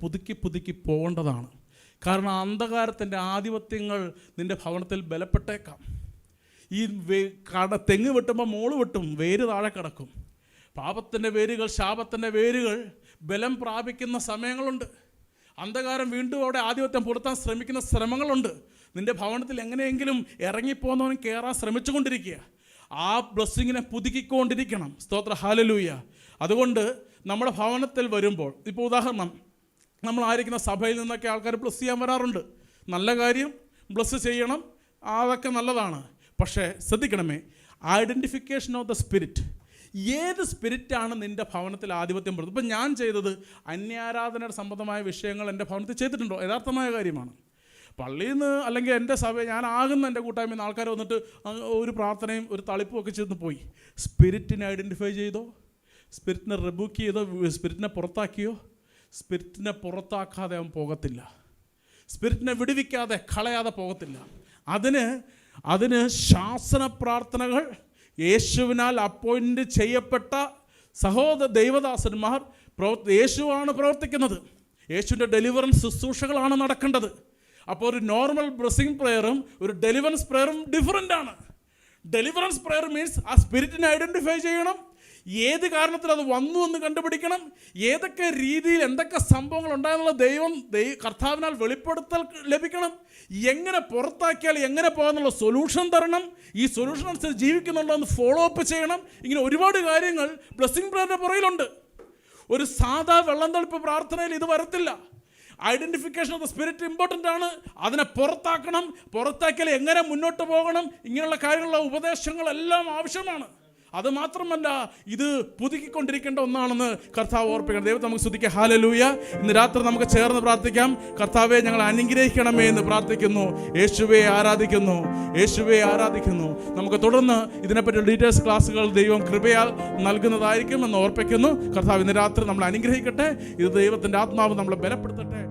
പുതുക്കി പോകേണ്ടതാണ്. കാരണം അന്ധകാരത്തിൻ്റെ ആധിപത്യങ്ങൾ നിൻ്റെ ഭവനത്തിൽ ബലപ്പെട്ടേക്കാം. ഈ തെങ്ങ് വെട്ടുമ്പോൾ മോള് വെട്ടും, വേര് താഴെ കിടക്കും. പാപത്തിൻ്റെ വേരുകൾ, ശാപത്തിൻ്റെ വേരുകൾ ബലം പ്രാപിക്കുന്ന സമയങ്ങളുണ്ട്. അന്ധകാരം വീണ്ടും അവിടെ ആധിപത്യം പുലർത്താൻ ശ്രമിക്കുന്ന ശ്രമങ്ങളുണ്ട്. നിൻ്റെ ഭവനത്തിൽ എങ്ങനെയെങ്കിലും ഇറങ്ങിപ്പോകുന്നവൻ കയറാൻ ശ്രമിച്ചുകൊണ്ടിരിക്കുക. ആ ബ്ലെസ്സിങ്ങിനെ പുതുക്കിക്കൊണ്ടിരിക്കണം. സ്തോത്ര ഹല്ലേലൂയ. അതുകൊണ്ട് നമ്മുടെ ഭവനത്തിൽ വരുമ്പോൾ, ഇപ്പോൾ ഉദാഹരണം, നമ്മൾ ആയിരിക്കുന്ന സഭയിൽ നിന്നൊക്കെ ആൾക്കാർ ബ്ലസ് ചെയ്യാൻ വരാറുണ്ട്. നല്ല കാര്യം, ബ്ലസ് ചെയ്യണം, അതൊക്കെ നല്ലതാണ്. പക്ഷേ ശ്രദ്ധിക്കണമേ, ഐഡൻറ്റിഫിക്കേഷൻ ഓഫ് ദ സ്പിരിറ്റ്. ഏത് സ്പിരിറ്റാണ് നിൻ്റെ ഭവനത്തിൽ ആധിപത്യം പെടുന്നത്? ഇപ്പം ഞാൻ ചെയ്തത് അന്യാരാധനയുടെ സംബന്ധമായ വിഷയങ്ങൾ എൻ്റെ ഭവനത്തിൽ ചെയ്തിട്ടുണ്ടോ? യഥാർത്ഥമായ കാര്യമാണ്. പള്ളിയിൽ നിന്ന് അല്ലെങ്കിൽ എൻ്റെ സഭ, ഞാനാകുന്ന എൻ്റെ കൂട്ടായ്മയിൽ നിന്ന് ആൾക്കാർ വന്നിട്ട് ഒരു പ്രാർത്ഥനയും ഒരു തളിപ്പും ഒക്കെ ചെന്ന് പോയി. സ്പിരിറ്റിനെ ഐഡൻറ്റിഫൈ ചെയ്തോ? സ്പിരിറ്റിനെ റിബൂക്ക് ചെയ്തോ? സ്പിരിറ്റിനെ പുറത്താക്കിയോ? സ്പിരിറ്റിനെ പുറത്താക്കാതെ അവൻ പോകത്തില്ല. സ്പിരിറ്റിനെ വിടുവിക്കാതെ കളയാതെ പോകത്തില്ല. അതിന് ശാസന പ്രാർത്ഥനകൾ, യേശുവിനാൽ അപ്പോയിൻ്റ് ചെയ്യപ്പെട്ട ദൈവദാസന്മാർ, യേശുവാണ് പ്രവർത്തിക്കുന്നത്. യേശുവിൻ്റെ ഡെലിവറൻസ് ശുശ്രൂഷകളാണ് നടക്കേണ്ടത്. അപ്പോൾ ഒരു നോർമൽ ബ്ലെസ്സിങ് പ്രെയറും ഒരു ഡെലിവറൻസ് പ്രെയറും ഡിഫറൻ്റ് ആണ്. ഡെലിവറൻസ് പ്രെയർ മീൻസ് ആ സ്പിരിറ്റിനെ ഐഡൻറ്റിഫൈ ചെയ്യണം, ഏത് കാരണത്തിൽ അത് വന്നു എന്ന് കണ്ടുപിടിക്കണം, ഏതൊക്കെ രീതിയിൽ എന്തൊക്കെ സംഭവങ്ങൾ ഉണ്ടായെന്നുള്ള കർത്താവിനാൽ വെളിപ്പെടുത്തൽ ലഭിക്കണം, എങ്ങനെ പുറത്താക്കിയാൽ എങ്ങനെ പോകാന്നുള്ള സൊല്യൂഷൻ തരണം, ഈ സൊല്യൂഷൻ അനുസരിച്ച് ജീവിക്കുന്നുണ്ടോ എന്ന് ഫോളോ അപ്പ് ചെയ്യണം. ഇങ്ങനെ ഒരുപാട് കാര്യങ്ങൾ ബ്ലെസ്സിങ് പ്രെയറിൻ്റെ പുറകിലുണ്ട്. ഒരു സാധാ വെള്ളം തളിപ്പ് പ്രാർത്ഥനയിൽ ഇത് വരത്തില്ല. Identification of the spirit important ആണ്. അതിനെ പുറത്താക്കണം, പുറത്താക്കിയാൽ എങ്ങനെ മുന്നോട്ട് പോകണം, ഇങ്ങനെയുള്ള കാര്യങ്ങളുള്ള ഉപദേശങ്ങളെല്ലാം ആവശ്യമാണ്. അത് മാത്രമല്ല, ഇത് പുതുക്കിക്കൊണ്ടിരിക്കേണ്ട ഒന്നാണെന്ന് കർത്താവ് ഓർപ്പിക്കണം. ദൈവത്തെ നമുക്ക് സ്തുതിക്കാം. ഹല്ലേലൂയ. ഇന്ന് രാത്രി നമുക്ക് ചേർന്ന് പ്രാർത്ഥിക്കാം. കർത്താവെ, ഞങ്ങൾ അനുഗ്രഹിക്കണമേ എന്ന് പ്രാർത്ഥിക്കുന്നു. യേശുവെ ആരാധിക്കുന്നു, യേശുവെ ആരാധിക്കുന്നു. നമുക്ക് തുടർന്ന് ഇതിനെപ്പറ്റി ഡീറ്റെയിൽസ് ക്ലാസ്സുകൾ ദൈവം കൃപയാൽ നൽകുന്നതായിരിക്കും എന്ന് ഓർപ്പിക്കുന്നു. കർത്താവ് ഇന്ന് രാത്രി നമ്മൾ അനുഗ്രഹിക്കട്ടെ. ഇത് ദൈവത്തിൻ്റെ ആത്മാവ് നമ്മളെ ബലപ്പെടുത്തട്ടെ.